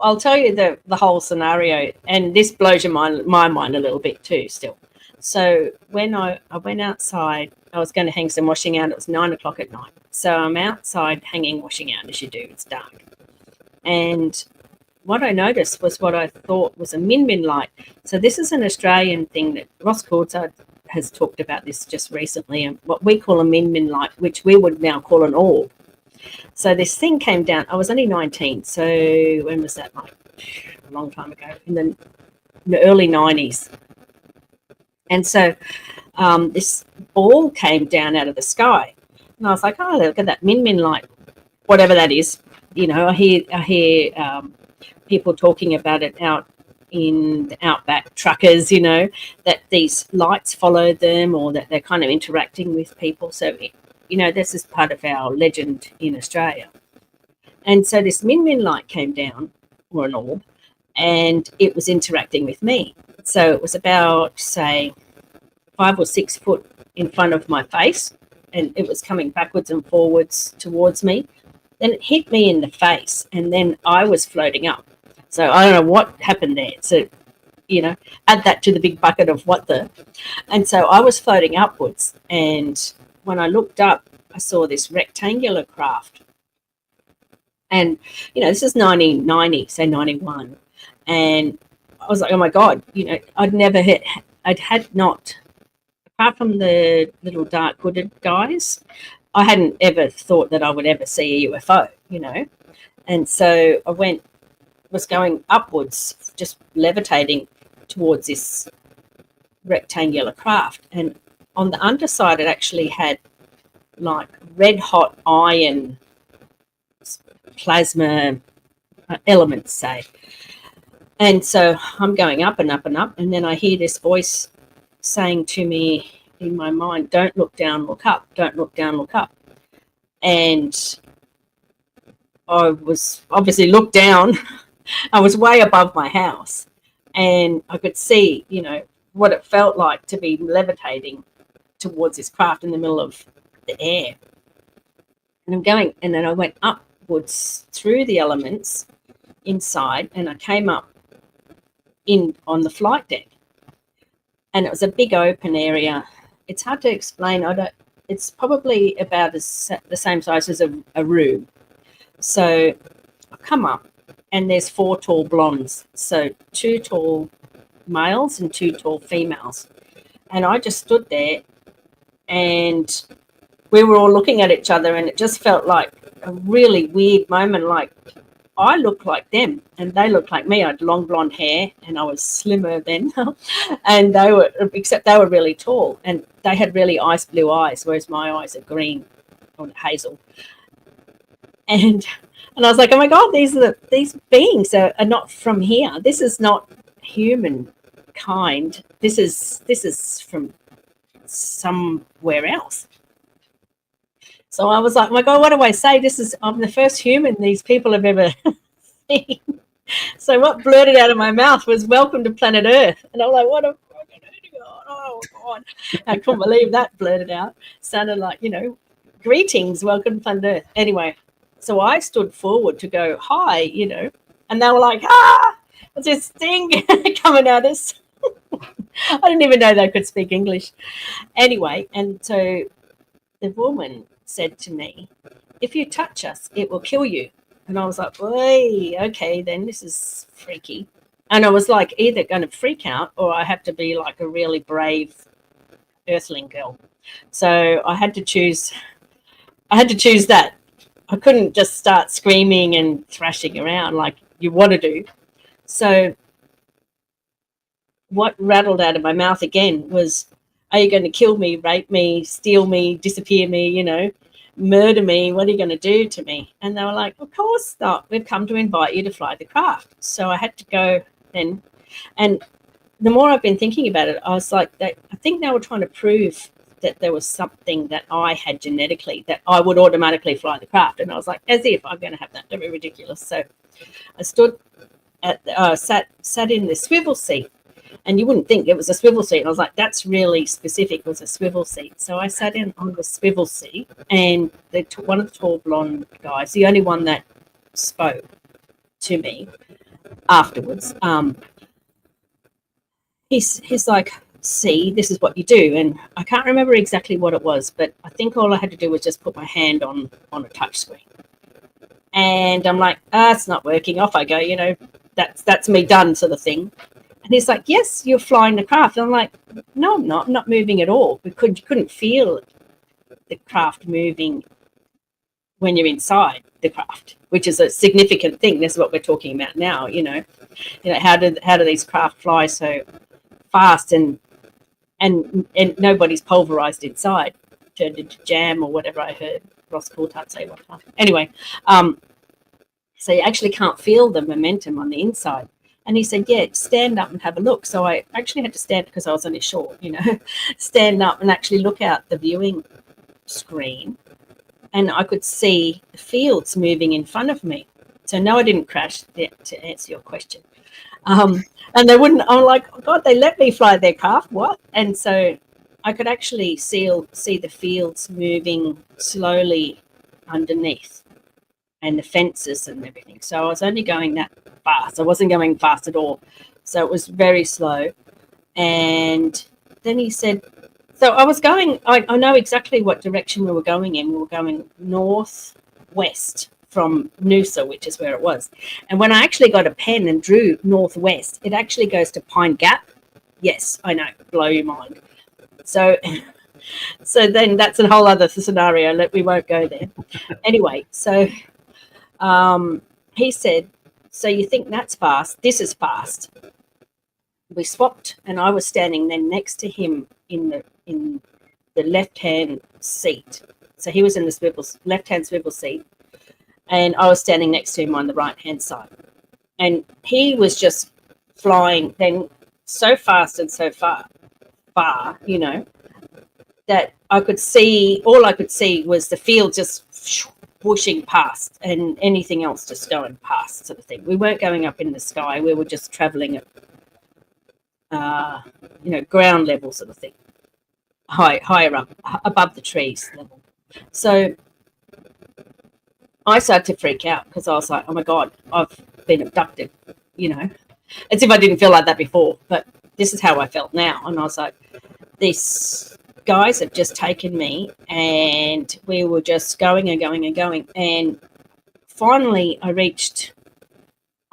I'll tell you the whole scenario, and this blows my mind a little bit too still. So when I went outside, I was going to hang some washing out. It was 9 o'clock at night. So I'm outside hanging washing out, as you do. It's dark. And what I noticed was what I thought was a min light. So this is an Australian thing that Ross Courtside has talked about this just recently, and what we call a min light, which we would now call an orb. So this thing came down. I was only 19. So when was that? Like a long time ago, in the early 90s. And so this ball came down out of the sky. And I was like, oh, look at that min light, whatever that is. I hear people talking about it out in the outback, truckers, that these lights follow them or that they're kind of interacting with people. So, this is part of our legend in Australia. And so this min light came down, or an orb, and it was interacting with me. So it was about, say, 5 or 6 foot in front of my face, and it was coming backwards and forwards towards me. Then it hit me in the face, and then I was floating up. So I don't know what happened there. So, add that to the big bucket of what the... And so I was floating upwards, and when I looked up, I saw this rectangular craft. And, this is 1990, say 91. And I was like, oh my God, I'd had not apart from the little dark hooded guys, I hadn't ever thought that I would ever see a UFO, you know. And so I was going upwards, just levitating towards this rectangular craft. And on the underside, it actually had like red hot iron plasma elements, say. And so I'm going up and up and up. And then I hear this voice saying to me in my mind, don't look down, look up. Don't look down, look up. And I was obviously looked down. I was way above my house. And I could see, you know, what it felt like to be levitating towards this craft in the middle of the air. And I'm going, and then I went upwards through the elements inside, and I came up in on the flight deck. And it was a big open area. It's hard to explain. It's probably about the same size as a room. So I come up, and there's 4 tall blondes. So 2 tall males and 2 tall females. And I just stood there, and we were all looking at each other, and it just felt like a really weird moment. Like I looked like them and they looked like me. I had long blonde hair and I was slimmer then. And except they were really tall, and they had really ice blue eyes, whereas my eyes are green or hazel. And I was like, oh my God, these beings are not from here. This is not humankind. This is from somewhere else. So I was like, oh my God, what do I say? I'm the first human these people have ever seen. So what blurted out of my mouth was, welcome to planet Earth. And I'm like, what a fucking idiot. Oh God. I couldn't believe that blurted out. Sounded like, you know, greetings, welcome to planet Earth. Anyway, so I stood forward to go, hi, you know, and they were like, what's this thing coming at us? I didn't even know they could speak English. Anyway, and so the woman said to me, if you touch us, it will kill you. And I was like, oy, okay, then this is freaky. And I was like, either going to freak out or I have to be like a really brave earthling girl. So I had to choose that. I couldn't just start screaming and thrashing around like you want to do. So what rattled out of my mouth again was, are you going to kill me, rape me, steal me, disappear me, you know, murder me? What are you going to do to me? And they were like, of course not. We've come to invite you to fly the craft. So I had to go then. And the more I've been thinking about it, I was like, I think they were trying to prove that there was something that I had genetically that I would automatically fly the craft. And I was like, as if I'm going to have that. That'd be ridiculous. So I stood sat in the swivel seat. And you wouldn't think it was a swivel seat. And I was like, that's really specific. It was a swivel seat. So I sat in on the swivel seat, and one of the tall blonde guys, the only one that spoke to me afterwards, he's like, see, this is what you do. And I can't remember exactly what it was, but I think all I had to do was just put my hand on a touch screen. And I'm like, it's not working. Off I go, you know, that's me done, sort of thing. And he's like, yes, you're flying the craft. And I'm like, no, I'm not. I'm not moving at all. You couldn't feel the craft moving when you're inside the craft, which is a significant thing. This is what we're talking about now, you know. How do these craft fly so fast and nobody's pulverized inside, turned into jam or whatever I heard Ross Coulthard say one time. Anyway, so you actually can't feel the momentum on the inside. And he said, yeah, stand up and have a look. So I actually had to stand, because I was on his shore, you know, stand up and actually look out the viewing screen. And I could see the fields moving in front of me. So no, I didn't crash, to answer your question. And they wouldn't, I'm like, oh God, they let me fly their craft, what? And so I could actually see the fields moving slowly underneath, and the fences and everything. So I was only going that fast. I wasn't going fast at all. So it was very slow. And then he said, so I was going, I know exactly what direction we were going in. We were going northwest from Noosa, which is where it was. And when I actually got a pen and drew northwest, it actually goes to Pine Gap. Yes, I know, blow your mind. So, so then that's a whole other scenario. We won't go there. Anyway, so he said, "So you think that's fast? This is fast." We swapped, and I was standing then next to him in the left-hand seat. So he was in the left-hand swivel seat, and I was standing next to him on the right-hand side. And he was just flying then so fast and so far, you know, that I could see, all I could see was the field just whooshing past and anything else just going past, sort of thing. We weren't going up in the sky. We were just traveling at, ground level, sort of thing, higher up, above the trees level. So I started to freak out because I was like, oh my God, I've been abducted, as if I didn't feel like that before, but this is how I felt now. And I was like, these guys have just taken me, and we were just going and going and going. And finally I reached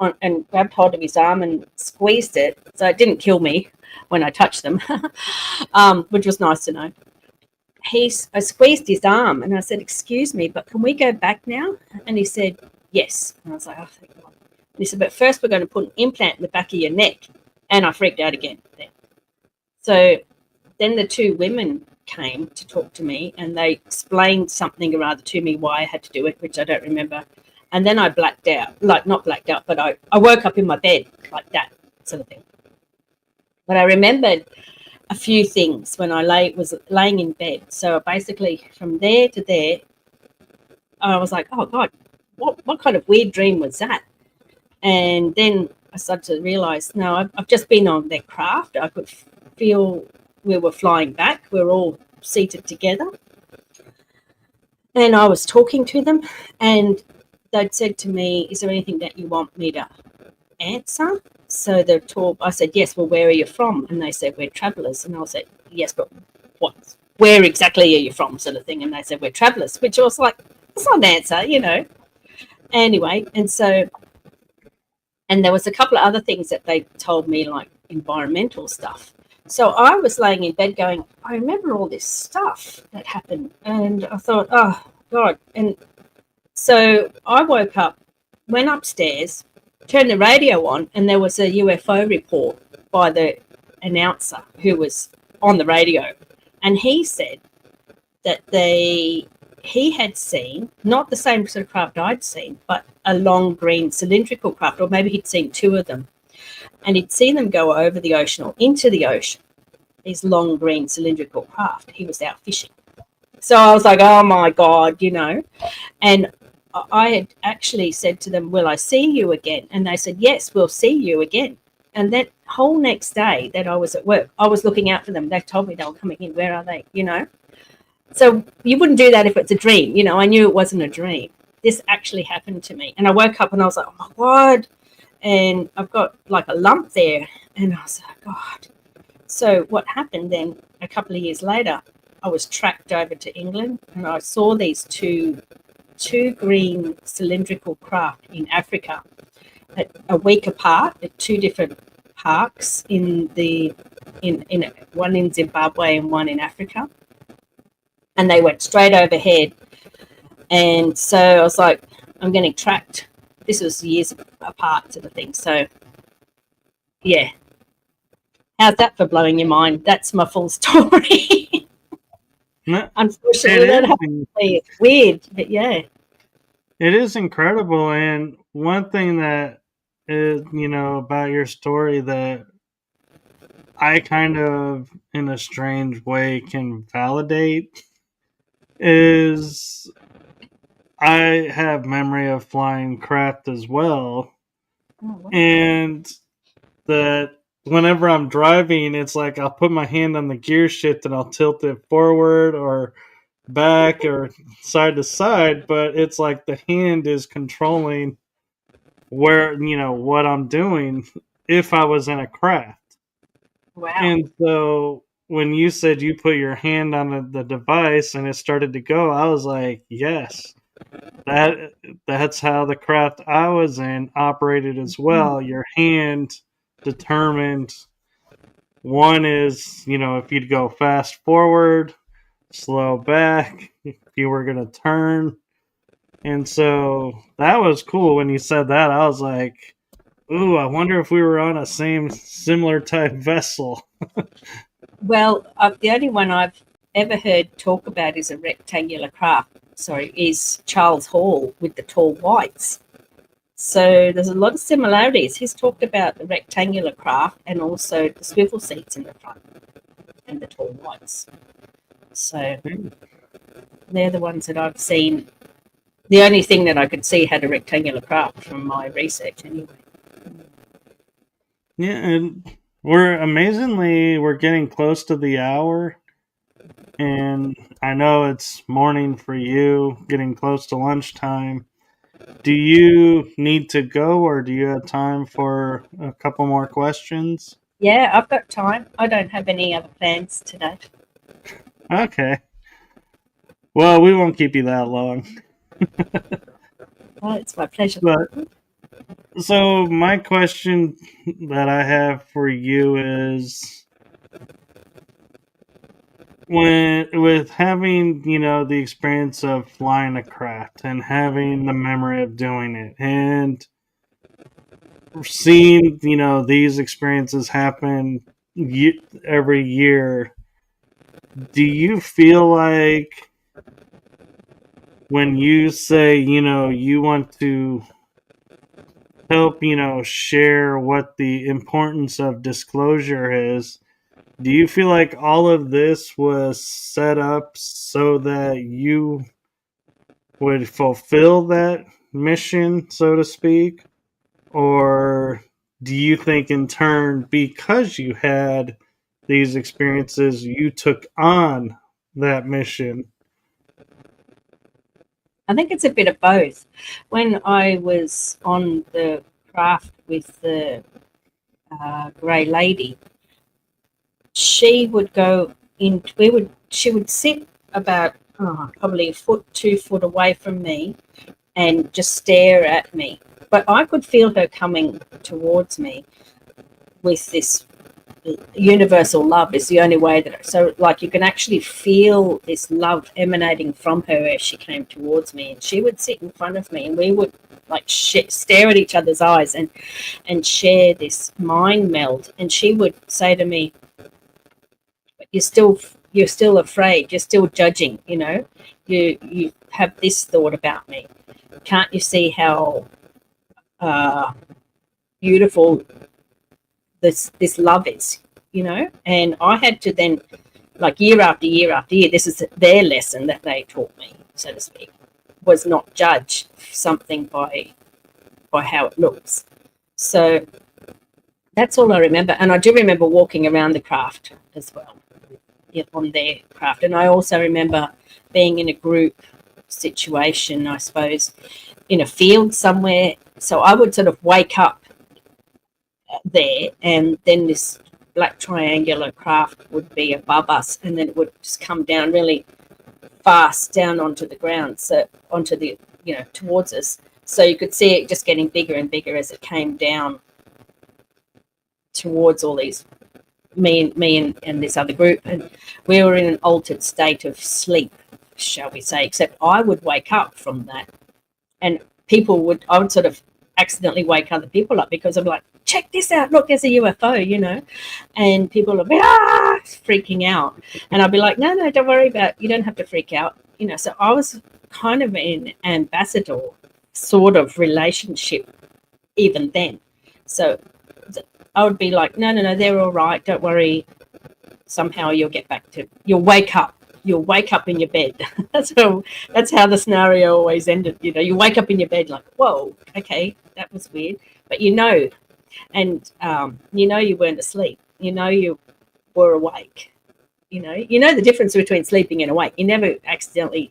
on and grabbed hold of his arm and squeezed it. So it didn't kill me when I touched them, which was nice to know. I squeezed his arm and I said, "Excuse me, but can we go back now?" And he said, "Yes." And I was like, "Oh, thank God." And he said, "But first we're going to put an implant in the back of your neck." And I freaked out again then. So then the two women came to talk to me, and they explained something or other to me why I had to do it, which I don't remember. And then I blacked out, like not blacked out, but I woke up in my bed like that sort of thing. But I remembered a few things when I was laying in bed. So basically from there to there, I was like, oh God, what kind of weird dream was that? And then I started to realize, no, I've just been on their craft. I could feel we were flying back. We were all seated together. And I was talking to them, and they'd said to me, "Is there anything that you want me to answer?" So I said, "Yes, well, where are you from?" And they said, "We're travellers." And I said, "Yes, but where exactly are you from?" sort of thing. And they said, "We're travellers," which was like, that's not an answer. Anyway, and there was a couple of other things that they told me, like environmental stuff. So I was laying in bed going, I remember all this stuff that happened. And I thought, oh, God. And so I woke up, went upstairs, turned the radio on, and there was a UFO report by the announcer who was on the radio. And he said that he had seen, not the same sort of craft I'd seen, but a long green cylindrical craft, or maybe he'd seen two of them. And he'd seen them go over the ocean or into the ocean, these long green cylindrical craft. He was out fishing. So I was like, oh my God, And I had actually said to them, will I see you again? And they said, yes, we'll see you again. And that whole next day that I was at work, I was looking out for them. They told me they were coming in. Where are they? So you wouldn't do that if it's a dream. I knew it wasn't a dream. This actually happened to me. And I woke up and I was like, oh my God. And I've got like a lump there. And I was like, God. So what happened then, a couple of years later, I was tracked over to England, and I saw these two green cylindrical craft in Africa at a week apart at two different parks in one in Zimbabwe and one in Africa. And they went straight overhead. And so I was like, I'm getting tracked. This was years apart sort of thing. So, yeah. How's that for blowing your mind? That's my full story. Unfortunately, that happened. It's weird, but yeah. It is incredible. And one thing that is, about your story that I kind of, in a strange way, can validate is I have memory of flying craft as well. Oh, wow. And that whenever I'm driving, it's like I'll put my hand on the gear shift and I'll tilt it forward or back or side to side, but it's like the hand is controlling where, what I'm doing if I was in a craft. Wow. And so when you said you put your hand on the device and it started to go, I was like, yes, that's how the craft I was in operated as well. Your hand determined One is, if you'd go fast forward, slow back, if you were going to turn. And so that was cool when you said that. I was like, ooh, I wonder if we were on a similar type vessel. Well, the only one I've ever heard talk about is a rectangular craft. Sorry, is Charles Hall with the tall whites. So there's a lot of similarities. He's talked about the rectangular craft and also the swivel seats in the front and the tall whites. So they're the ones that I've seen. The only thing that I could see had a rectangular craft from my research anyway. Yeah, and we're getting close to the hour. And I know it's morning for you, getting close to lunchtime. Do you need to go, or do you have time for a couple more questions? Yeah, I've got time. I don't have any other plans today. Okay. Well, we won't keep you that long. Well, it's my pleasure. But so my question that I have for you is, with having, the experience of flying a craft and having the memory of doing it and seeing, these experiences happen every year, do you feel like when you say, you want to help, share what the importance of disclosure is, do you feel like all of this was set up so that you would fulfill that mission, so to speak? Or do you think, in turn, because you had these experiences, you took on that mission? I think it's a bit of both. When I was on the craft with the grey lady, she would go in. She would sit about probably a foot, 2 foot away from me, and just stare at me. But I could feel her coming towards me with this universal love. Is the only way that, so like, you can actually feel this love emanating from her as she came towards me, and she would sit in front of me, and we would like stare at each other's eyes and share this mind meld. And she would say to me, you're still afraid, you're still judging, you have this thought about me. Can't you see how beautiful this love is, And I had to then, like, year after year after year, this is their lesson that they taught me, so to speak, was not judge something by how it looks. So that's all I remember. And I do remember walking around the craft as well, on their craft. And I also remember being in a group situation, I suppose, in a field somewhere. So I would sort of wake up there, and then this black triangular craft would be above us, and then it would just come down really fast down onto the ground, so onto the, towards us. So you could see it just getting bigger and bigger as it came down towards all these, me and this other group. And we were in an altered state of sleep, shall we say, except I would wake up from that, and I would sort of accidentally wake other people up, because I'm like, check this out, look, there's a UFO, and people are freaking out, and I'd be like, no, don't worry about it. You don't have to freak out, So I was kind of an ambassador sort of relationship even then. So I would be like, no, they're all right, don't worry, somehow you'll wake up in your bed. that's how the scenario always ended. You wake up in your bed like, whoa, okay, that was weird, but and you weren't asleep, you were awake. The difference between sleeping and awake. You never accidentally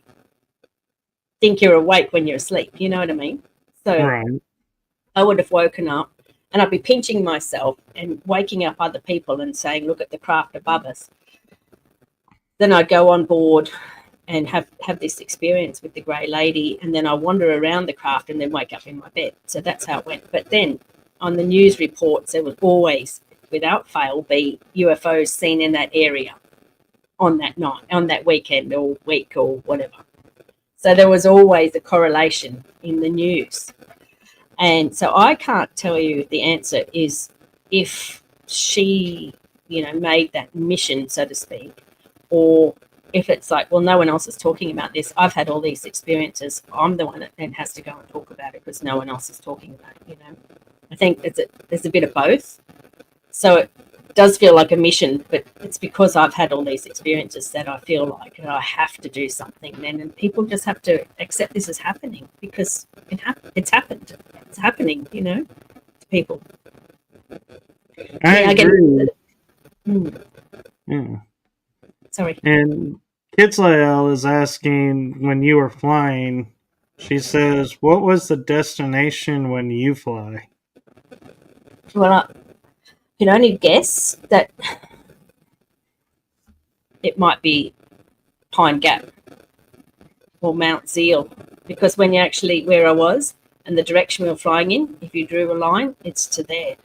think you're awake when you're asleep, you know what I mean? So Right. I would have woken up, and I'd be pinching myself and waking up other people and saying, look at the craft above us. Then I'd go on board and have this experience with the grey lady, and then I wander around the craft and then wake up in my bed. So that's how it went. But then on the news reports, there was always without fail be UFOs seen in that area on that night, on that weekend or week or whatever. So there was always a correlation in the news. And so I can't tell you the answer is if she, made that mission, so to speak, or if it's like, well, no one else is talking about this. I've had all these experiences. I'm the one that then has to go and talk about it because no one else is talking about it, I think there's a bit of both. So it does feel like a mission, but it's because I've had all these experiences that I feel like I have to do something then, and people just have to accept this is happening because it's happened. It's happening, to people. I agree. Yeah. Sorry. And Kitslael is asking, when you were flying, she says, what was the destination when you fly? Well, I can only guess that it might be Pine Gap or Mount Zeal, because when you actually, where I was and the direction we were flying in, if you drew a line, it's to there.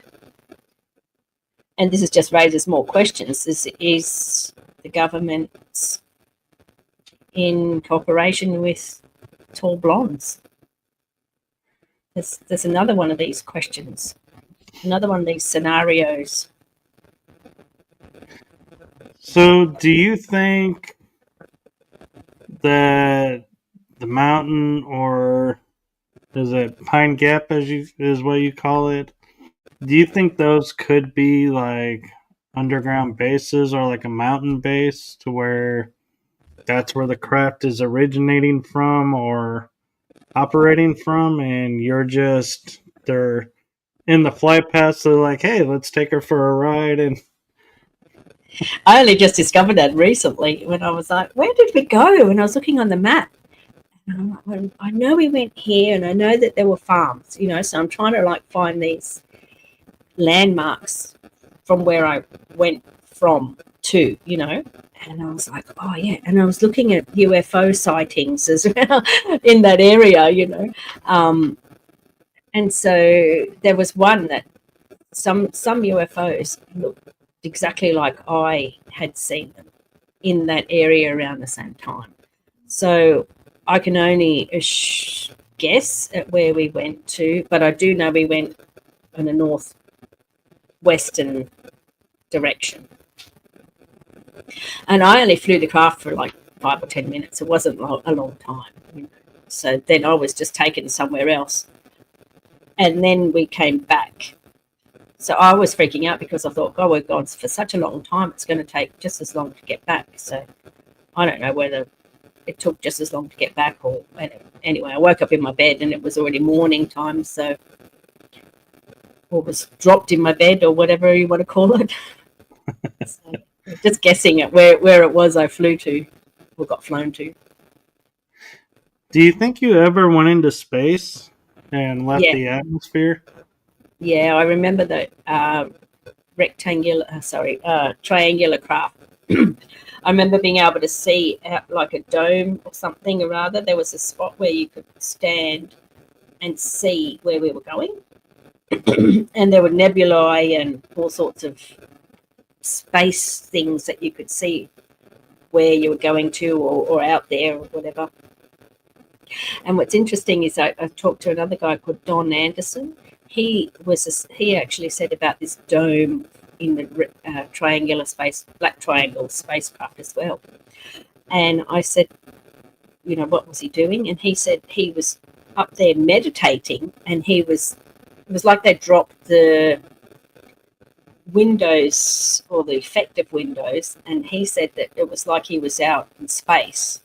And this just raises more questions. Is the government in cooperation with tall blondes? There's another one of these questions, another one of these scenarios. So do you think that the mountain, or is it Pine Gap is what you call it? Do you think those could be like underground bases or like a mountain base to where that's where the craft is originating from or operating from, and they're in the flight path, so they're like, hey, let's take her for a ride? And I only just discovered that recently when I was like, where did we go? And I was looking on the map. And I'm like, well, I know we went here and I know that there were farms, so I'm trying to find these landmarks from where I went from to, and I was like, oh yeah. And I was looking at UFO sightings as well in that area, and so there was one that some UFOs looked exactly like I had seen them in that area around the same time. So I can only guess at where we went to, but I do know we went in a northwestern direction. And I only flew the craft for 5 or 10 minutes. It wasn't a long time. So then I was just taken somewhere else. And then we came back. So I was freaking out because I thought, oh, we're gone for such a long time. It's going to take just as long to get back. So I don't know whether it took just as long to get back or anyway, I woke up in my bed and it was already morning time. So, or was dropped in my bed or whatever you want to call it. So, just guessing at where it was I flew to or got flown to. Do you think you ever went into space and left the atmosphere? Yeah, I remember the triangular craft. I remember being able to see out like a dome or something, or rather, there was a spot where you could stand and see where we were going. And there were nebulae and all sorts of space things that you could see where you were going to or out there or whatever. And what's interesting is I talked to another guy called Don Anderson. He actually said about this dome in the triangular black triangle spacecraft as well. And I said, what was he doing? And he said he was up there meditating, and it was like they dropped the windows or the effective windows, and he said that it was like he was out in space.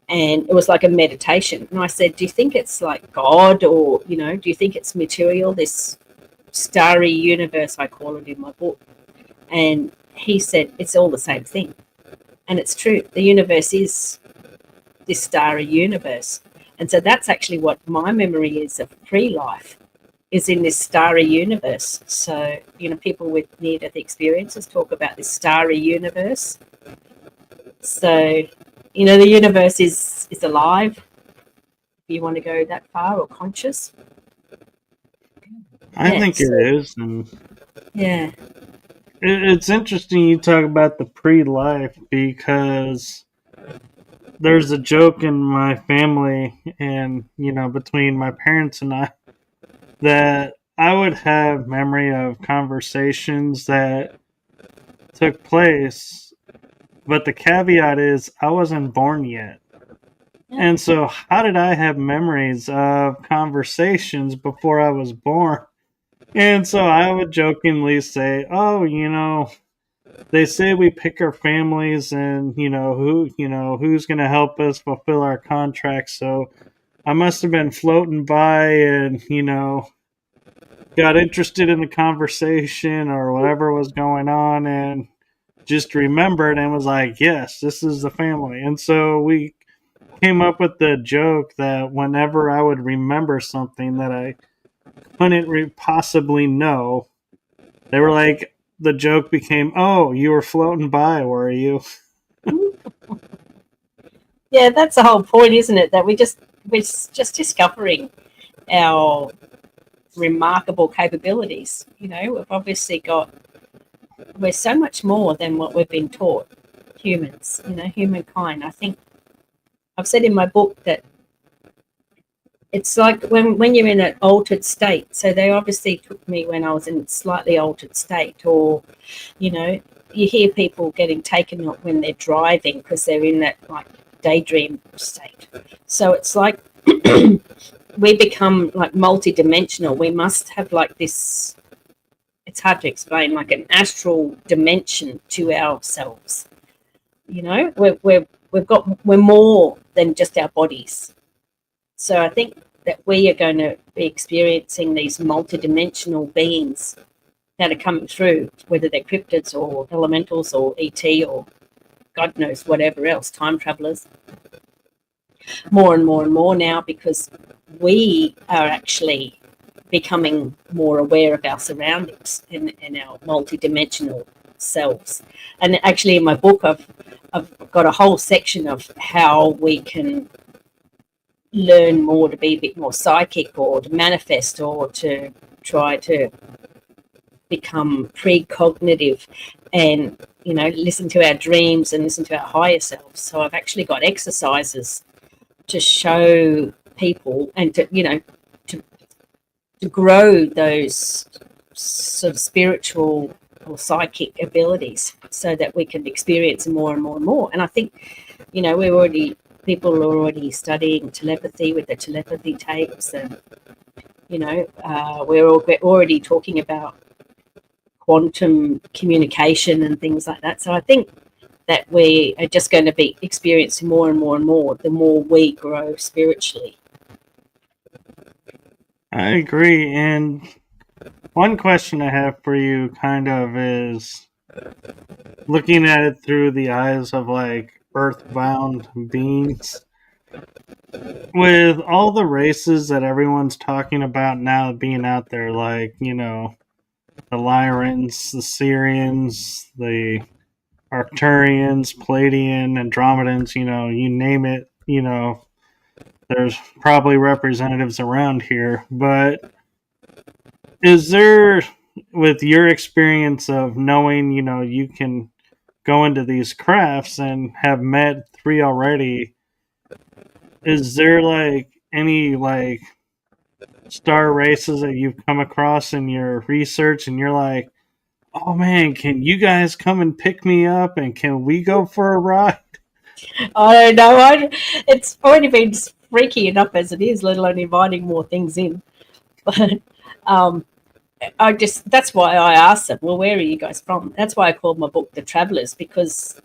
And it was like a meditation. And I said, do you think it's like God, or, do you think it's material, this starry universe, I call it in my book? And he said, it's all the same thing. And it's true. The universe is this starry universe. And so that's actually what my memory is of pre-life, is in this starry universe. So, people with near-death experiences talk about this starry universe. So, the universe is alive, if you want to go that far, or conscious. I think it is. And yeah. It's interesting you talk about the pre-life because there's a joke in my family and between my parents and I that I would have memory of conversations that took place, but the caveat is I wasn't born yet. And so, how did I have memories of conversations before I was born? And so I would jokingly say, "Oh, they say we pick our families, and who's going to help us fulfill our contracts." So I must have been floating by, and got interested in the conversation or whatever was going on, and just remembered and was like, "Yes, this is the family." And so we came up with the joke that whenever I would remember something that I couldn't possibly know, they were like, the joke became, "Oh, you were floating by, were you?" Yeah, that's the whole point, isn't it? That we're just discovering our remarkable capabilities. We've obviously we're so much more than what we've been taught, humans, humankind. I think I've said in my book that it's like when you're in an altered state. So they obviously took me when I was in a slightly altered state, or, you hear people getting taken up when they're driving because they're in that like daydream state. So it's like we become like multidimensional. We must have like this, it's hard to explain, like an astral dimension to ourselves. We're more than just our bodies. So I think that we are going to be experiencing these multidimensional beings that are coming through, whether they're cryptids or elementals or ET or God knows whatever else, time travelers, more and more and more now, because we are actually becoming more aware of our surroundings in our multidimensional selves. And actually in my book, I've got a whole section of how we can learn more to be a bit more psychic, or to manifest, or to try to become precognitive and listen to our dreams and listen to our higher selves. So I've actually got exercises to show people and to grow those sort of spiritual or psychic abilities so that we can experience more and more and more. And I think people are already studying telepathy with the telepathy tapes, and we're already talking about quantum communication and things like that. So I think that we are just going to be experiencing more and more and more the more we grow spiritually. I agree. And one question I have for you kind of is looking at it through the eyes of like earthbound beings. With all the races that everyone's talking about now being out there, like, the Lyrans, the Syrians, the Arcturians, Palladian, Andromedans, you name it, there's probably representatives around here. But is there, with your experience of knowing, you can go into these crafts and have met 3 already, is there like any like star races that you've come across in your research and you're like, "Oh man, can you guys come and pick me up and can we go for a ride?" I don't know. It's already been freaky enough as it is, let alone inviting more things in. But that's why I asked them, well, where are you guys from? That's why I called my book The Travelers, because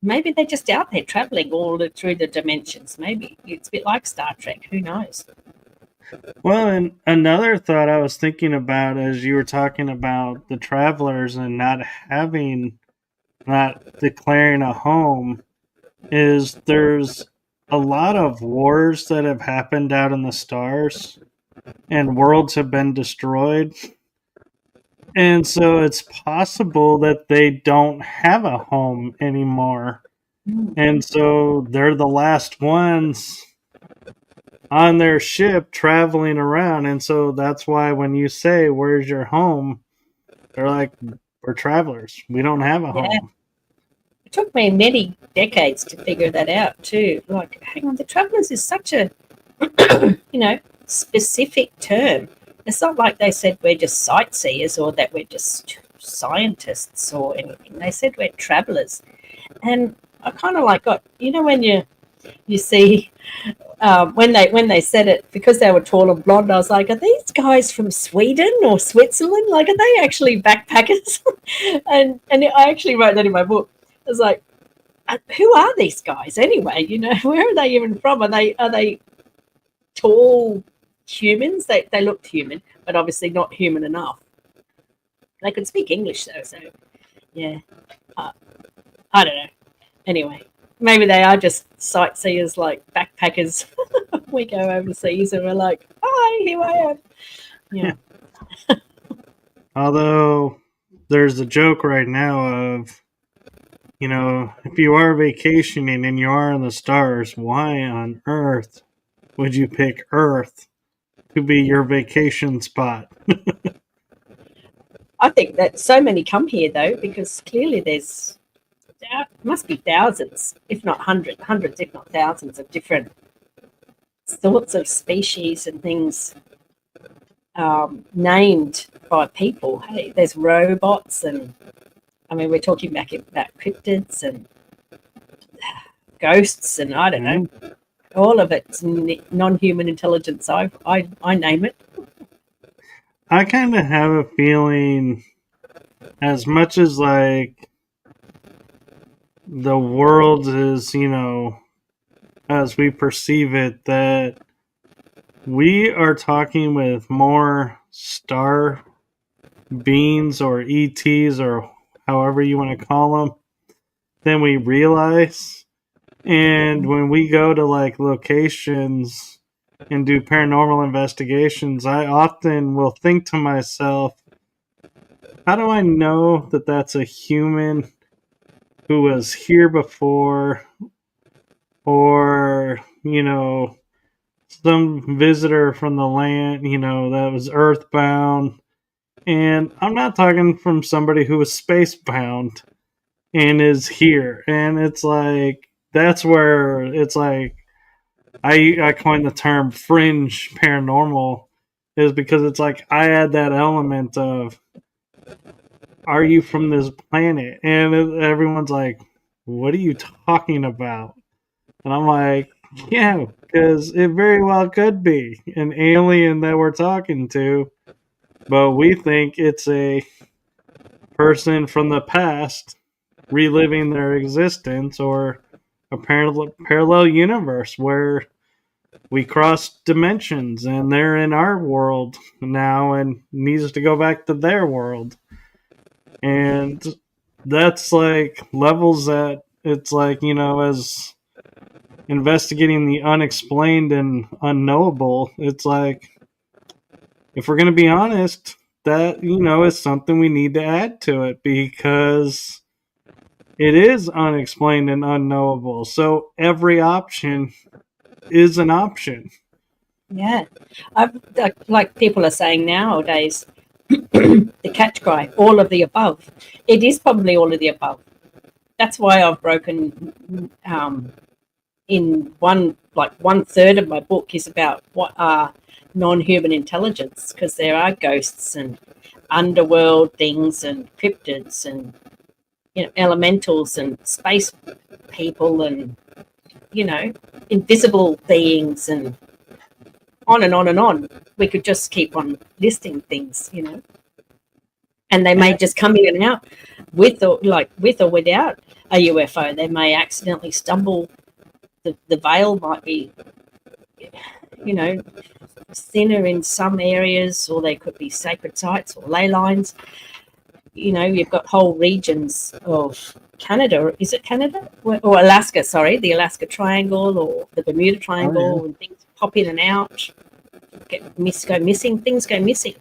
maybe they're just out there traveling through the dimensions. Maybe it's a bit like Star Trek. Who knows? Well, and another thought I was thinking about as you were talking about the travelers and not declaring a home, is there's a lot of wars that have happened out in the stars and worlds have been destroyed. And so it's possible that they don't have a home anymore. And so they're the last ones on their ship traveling around. And so that's why when you say, "Where's your home?" they're like, We're travelers. We don't have a Yeah. home. It took me many decades to figure that out too. Like, hang on, the travelers is such a specific term. It's not like they said we're just sightseers or that we're just scientists or anything. They said we're travelers. And I kind of like got, when you see when they said it, because they were tall and blonde, I was like, are these guys from Sweden or Switzerland? Like, are they actually backpackers? and I actually wrote that in my book. I was like, who are these guys anyway? Where are they even from? Are they tall humans? They looked human, but obviously not human enough. They could speak English though, so yeah. I don't know. Anyway, maybe they are just sightseers, like backpackers. We go overseas and we're like, hi, here I am. Yeah. Although there's a joke right now of, if you are vacationing and you are in the stars, why on earth would you pick Earth to be your vacation spot? I think that so many come here though, because clearly must be thousands, if not hundreds, if not thousands of different sorts of species and things named by people. Hey, there's robots, and I mean, we're talking back about cryptids and ghosts, and I don't know, all of it's non-human intelligence. I name it. I kind of have a feeling, as much as like the world is, as we perceive it, that we are talking with more star beings or ETs or however you want to call them than we realize. And when we go to like locations and do paranormal investigations, I often will think to myself, how do I know that that's a human who was here before, or, some visitor from the land, that was earthbound? And I'm not talking from somebody who was spacebound and is here. And it's like, that's where it's like, I coined the term fringe paranormal, is because it's like I add that element of, are you from this planet? And everyone's like, what are you talking about? And I'm like, yeah, because it very well could be an alien that we're talking to, but we think it's a person from the past reliving their existence, or a parallel universe where we cross dimensions and they're in our world now and needs to go back to their world. And that's like levels that it's like, as investigating the unexplained and unknowable, it's like, if we're going to be honest, that, is something we need to add to it, because it is unexplained and unknowable. So every option is an option. Yeah. Like people are saying nowadays, the catch cry, all of the above. It is probably all of the above. That's why I've broken in one third of my book is about what are non-human intelligence, because there are ghosts and underworld things and cryptids and elementals and space people and invisible beings and on and on and on. We could just keep on listing things, and they may just come in and out with or without a UFO. They may accidentally stumble. The veil might be, thinner in some areas, or they could be sacred sites or ley lines. You've got whole regions of Canada. Is it Canada or Alaska? Sorry, the Alaska Triangle or the Bermuda Triangle, and things pop in and out. Go missing. Things go missing.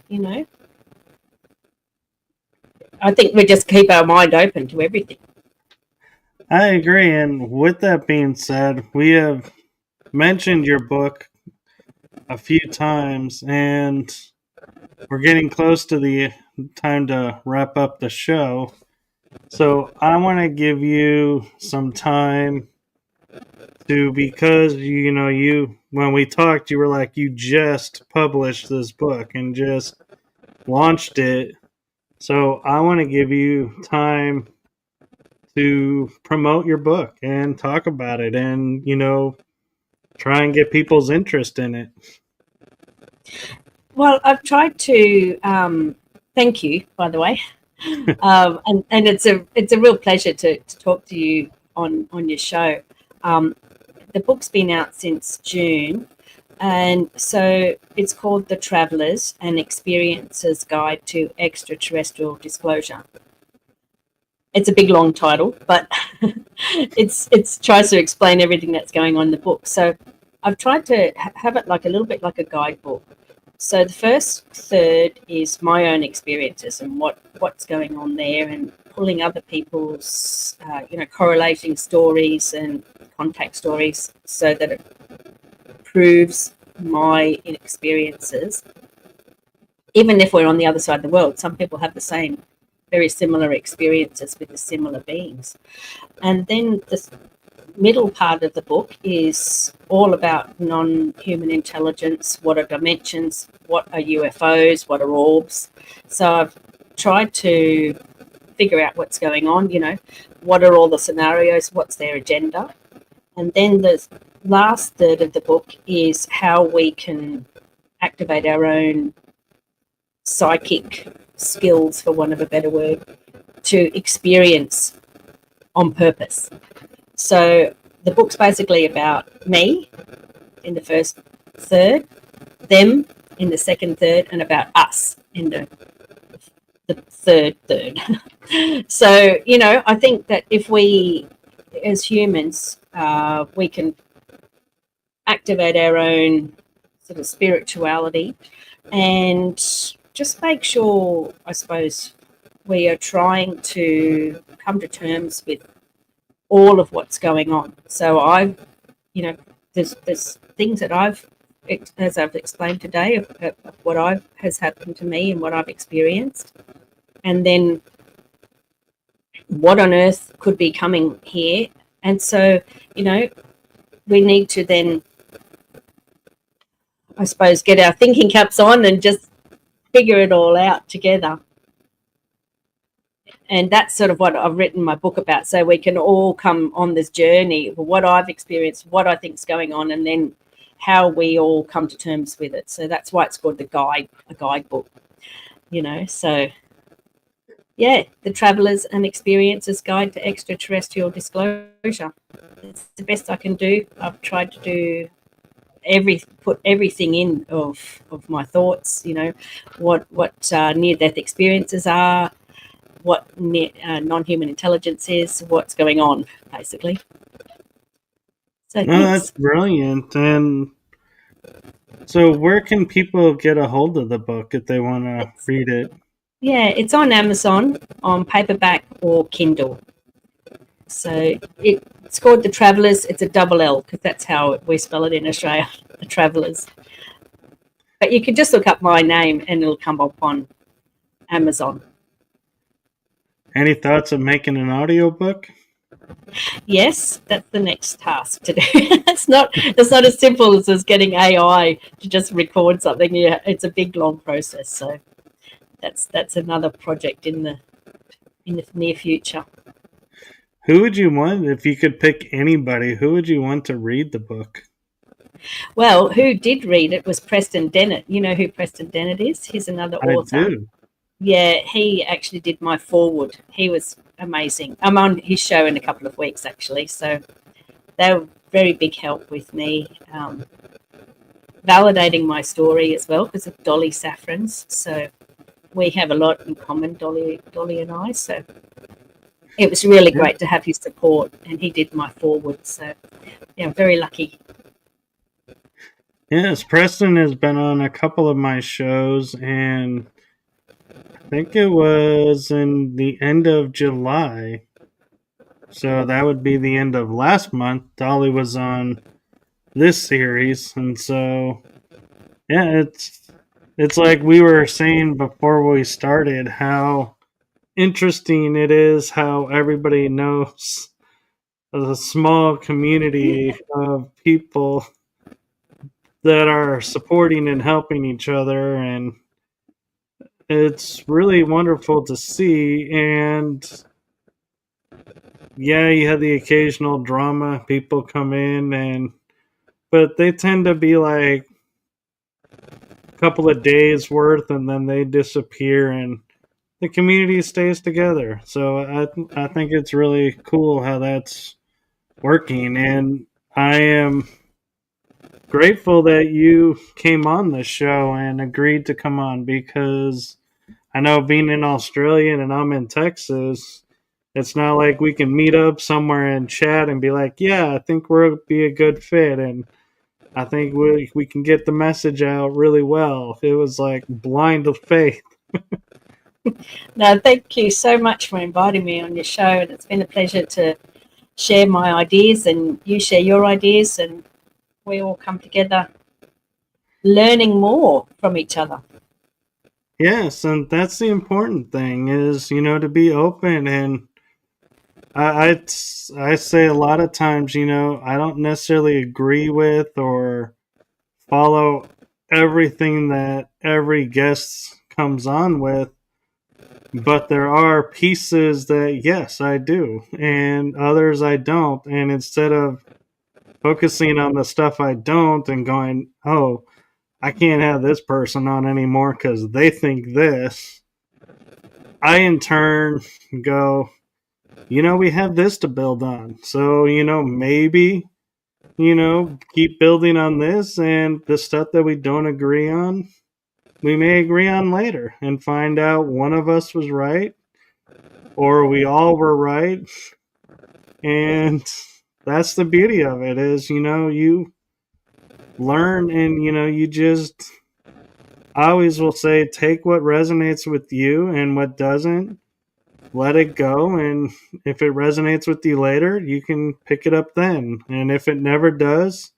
I think we just keep our mind open to everything. I agree. And with that being said, we have mentioned your book a few times, and we're getting close to the time to wrap up the show. So I want to give you some time to, because you when we talked, you were like, you just published this book and just launched it. So I want to give you time to promote your book and talk about it, and try and get people's interest in it. Well, I've tried to. Thank you, by the way, and it's a real pleasure to talk to you on your show. The book's been out since June, and so it's called The Travellers: An Experiencer's Guide to Extraterrestrial Disclosure. It's a big long title, but it's tries to explain everything that's going on in the book. So I've tried to have it like a little bit like a guidebook. So the first third is my own experiences and what's going on there, and pulling other people's correlating stories and contact stories so that it proves my experiences. Even if we're on the other side of the world, some people have the same very similar experiences with the similar beings. And then the middle part of the book is all about non-human intelligence. What are dimensions? What are UFOs? What are orbs? So I've tried to figure out what's going on, what are all the scenarios, what's their agenda. And then the last third of the book is how we can activate our own psychic skills, for want of a better word, to experience on purpose. So the book's basically about me in the first third, them in the second third, and about us in the third. So, I think that if we, as humans, we can activate our own sort of spirituality and just make sure, I suppose, we are trying to come to terms with all of what's going on. So there's things that as I've explained today, of what has happened to me and what I've experienced, and then what on earth could be coming here. And so, we need to then, I suppose, get our thinking caps on and just figure it all out together. And that's sort of what I've written my book about, so we can all come on this journey of what I've experienced, what I think is going on, and then how we all come to terms with it. So that's why it's called a guidebook, So, yeah, The Travellers and Experiences Guide to Extraterrestrial Disclosure. It's the best I can do. I've tried to do put everything in of my thoughts, what near-death experiences are, what non-human intelligence is, what's going on, basically. So that's brilliant. And so where can people get a hold of the book if they want to read it? Yeah, it's on Amazon, on paperback or Kindle. So it's called The Travellers. It's a double L, because that's how we spell it in Australia, The Travellers. But you can just look up my name and it'll come up on Amazon. Any thoughts of making an audiobook? Yes, that's the next task to do. It's not as simple as getting AI to just record something. Yeah, it's a big, long process. So that's another project in the near future. Who would you want, if you could pick anybody, who would you want to read the book? Well, who did read it was Preston Dennett. You know who Preston Dennett is? He's another author. I do. Yeah, he actually did my foreword. He was amazing. I'm on his show in a couple of weeks, actually. So they were very big help with me validating my story as well, because of Dolly Safran's. So we have a lot in common, Dolly and I. So it was really great to have his support, and he did my foreword. So yeah, I'm very lucky. Yes, Preston has been on a couple of my shows, and I think it was in the end of July. So that would be the end of last month. Dolly was on this series, and so yeah, it's like we were saying before we started how interesting it is how everybody knows a small community of people that are supporting and helping each other, and it's really wonderful to see. And yeah, you have the occasional drama, people come in, and but they tend to be like a couple of days worth and then they disappear, and the community stays together. So I think it's really cool how that's working, and I am grateful that you came on the show and agreed to come on, because I know being in Australia and I'm in Texas, it's not like we can meet up somewhere and chat and be like, yeah, I think we'll be a good fit, and I think we can get the message out really well. It was like blind faith. No, thank you so much for inviting me on your show, and it's been a pleasure to share my ideas and you share your ideas, and we all come together learning more from each other. Yes, and that's the important thing is, to be open. And I say a lot of times, I don't necessarily agree with or follow everything that every guest comes on with, but there are pieces that yes, I do, and others I don't. And instead of focusing on the stuff I don't and going, oh, I can't have this person on anymore because they think this, I in turn go, we have this to build on. So, maybe, keep building on this, and the stuff that we don't agree on, we may agree on later and find out one of us was right or we all were right. And that's the beauty of it is, you learn, and, you just, I always will say, take what resonates with you, and what doesn't, let it go. And if it resonates with you later, you can pick it up then. And if it never does,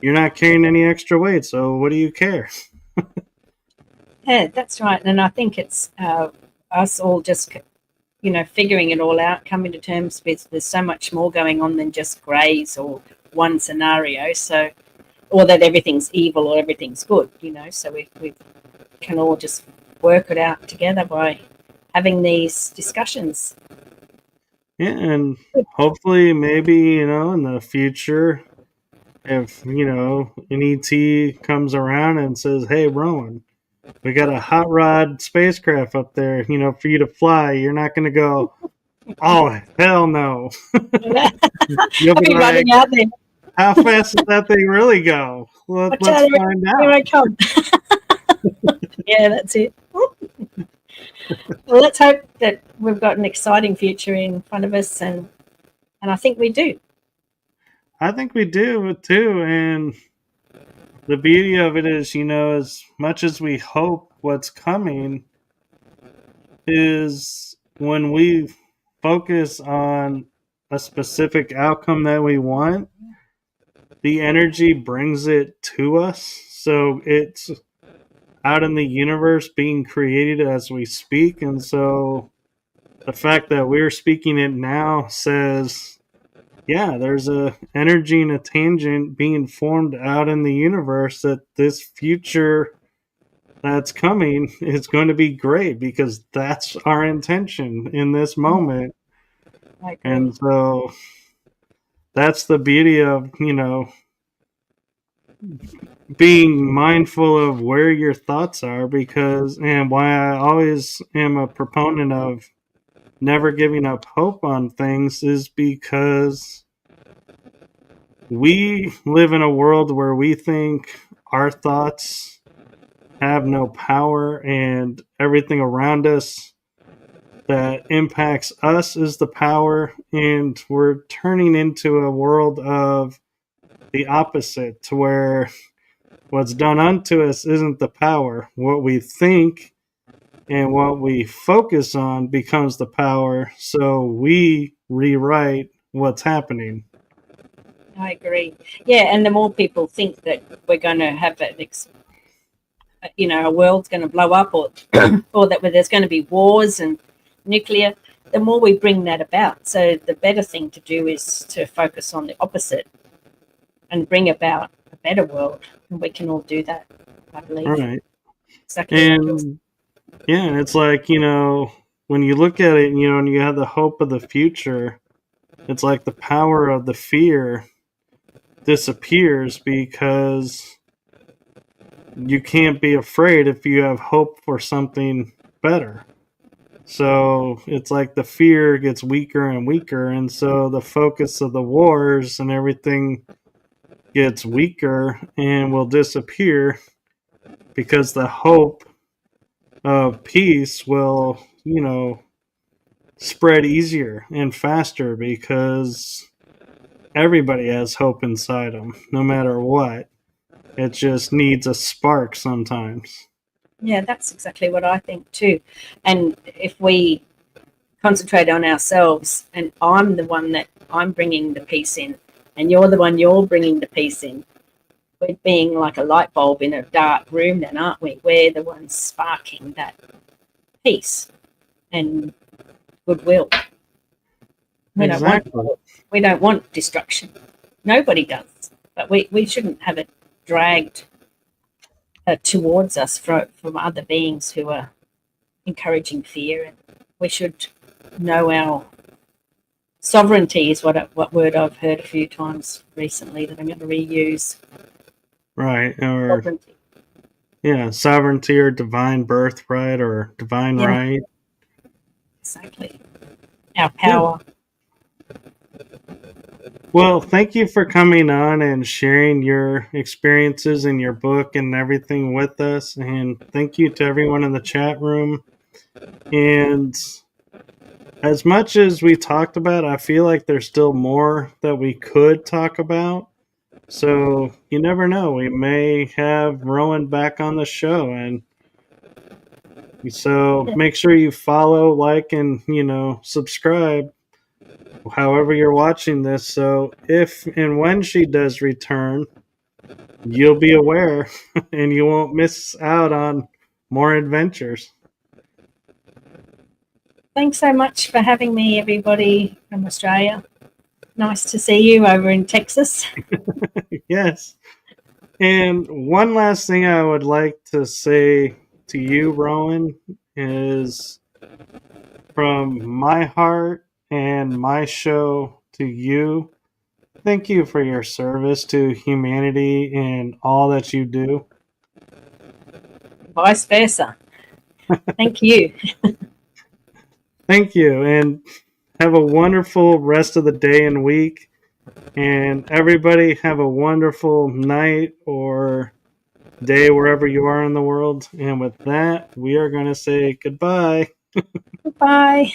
you're not carrying any extra weight. So what do you care? Yeah, that's right. And I think it's us all just, figuring it all out, coming to terms with there's so much more going on than just greys or one scenario. So, or that everything's evil or everything's good, So we can all just work it out together by having these discussions. Yeah, and hopefully, maybe, in the future, if, an ET comes around and says, hey, Rowan, we got a hot rod spacecraft up there, for you to fly, you're not going to go, oh, hell no. You'll I'll be be like, running out there. how fast does that thing really go? Let's find Here out. I come. Yeah, that's it. Well, let's hope that we've got an exciting future in front of us, and I think we do. I think we do too. And the beauty of it is, as much as we hope what's coming, is when we focus on a specific outcome that we want, the energy brings it to us. So it's out in the universe being created as we speak. And so the fact that we're speaking it now says, yeah, there's a energy and a tangent being formed out in the universe that this future that's coming is going to be great, because that's our intention in this moment. I agree. And so that's the beauty of, being mindful of where your thoughts are, because, and why I always am a proponent of never giving up hope on things, is because we live in a world where we think our thoughts have no power, and everything around us that impacts us is the power. And we're turning into a world of the opposite, to where what's done unto us isn't the power. What we think and what we focus on becomes the power. So we rewrite what's happening. I agree. Yeah, and the more people think that we're going to have a world's going to blow up, or or that there's going to be wars and nuclear, the more we bring that about. So the better thing to do is to focus on the opposite and bring about a better world, and we can all do that, I believe. Right. Exactly. And yeah, it's like, when you look at it, and you have the hope of the future, it's like the power of the fear disappears because you can't be afraid if you have hope for something better. So it's like the fear gets weaker and weaker, and so the focus of the wars and everything gets weaker and will disappear because the hope of peace will, spread easier and faster because everybody has hope inside them, no matter what. It just needs a spark sometimes. Yeah, that's exactly what I think too. And if we concentrate on ourselves, and I'm the one that I'm bringing the peace in, and you're the one you're bringing the peace in, we're being like a light bulb in a dark room then, aren't we? We're the ones sparking that peace and goodwill. We don't want destruction. Nobody does. But we shouldn't have it dragged towards us from other beings who are encouraging fear. And we should know our sovereignty is what word I've heard a few times recently that I'm going to reuse. Right. Or sovereignty. Yeah, sovereignty or divine birthright or divine right. Exactly. Our power. Yeah. Well, thank you for coming on and sharing your experiences in your book and everything with us. And thank you to everyone in the chat room. And as much as we talked about, I feel like there's still more that we could talk about. So you never know. We may have Rowan back on the show. And so make sure you follow, like, and, subscribe however you're watching this. So if and when she does return, you'll be aware and you won't miss out on more adventures. Thanks so much for having me, everybody from Australia. Nice to see you over in Texas. Yes. And one last thing I would like to say to you, Rowan, is from my heart and my show to you, thank you for your service to humanity and all that you do. Vice versa. Thank you. Thank you. And have a wonderful rest of the day and week. And everybody have a wonderful night or day wherever you are in the world. And with that, we are going to say goodbye. Goodbye.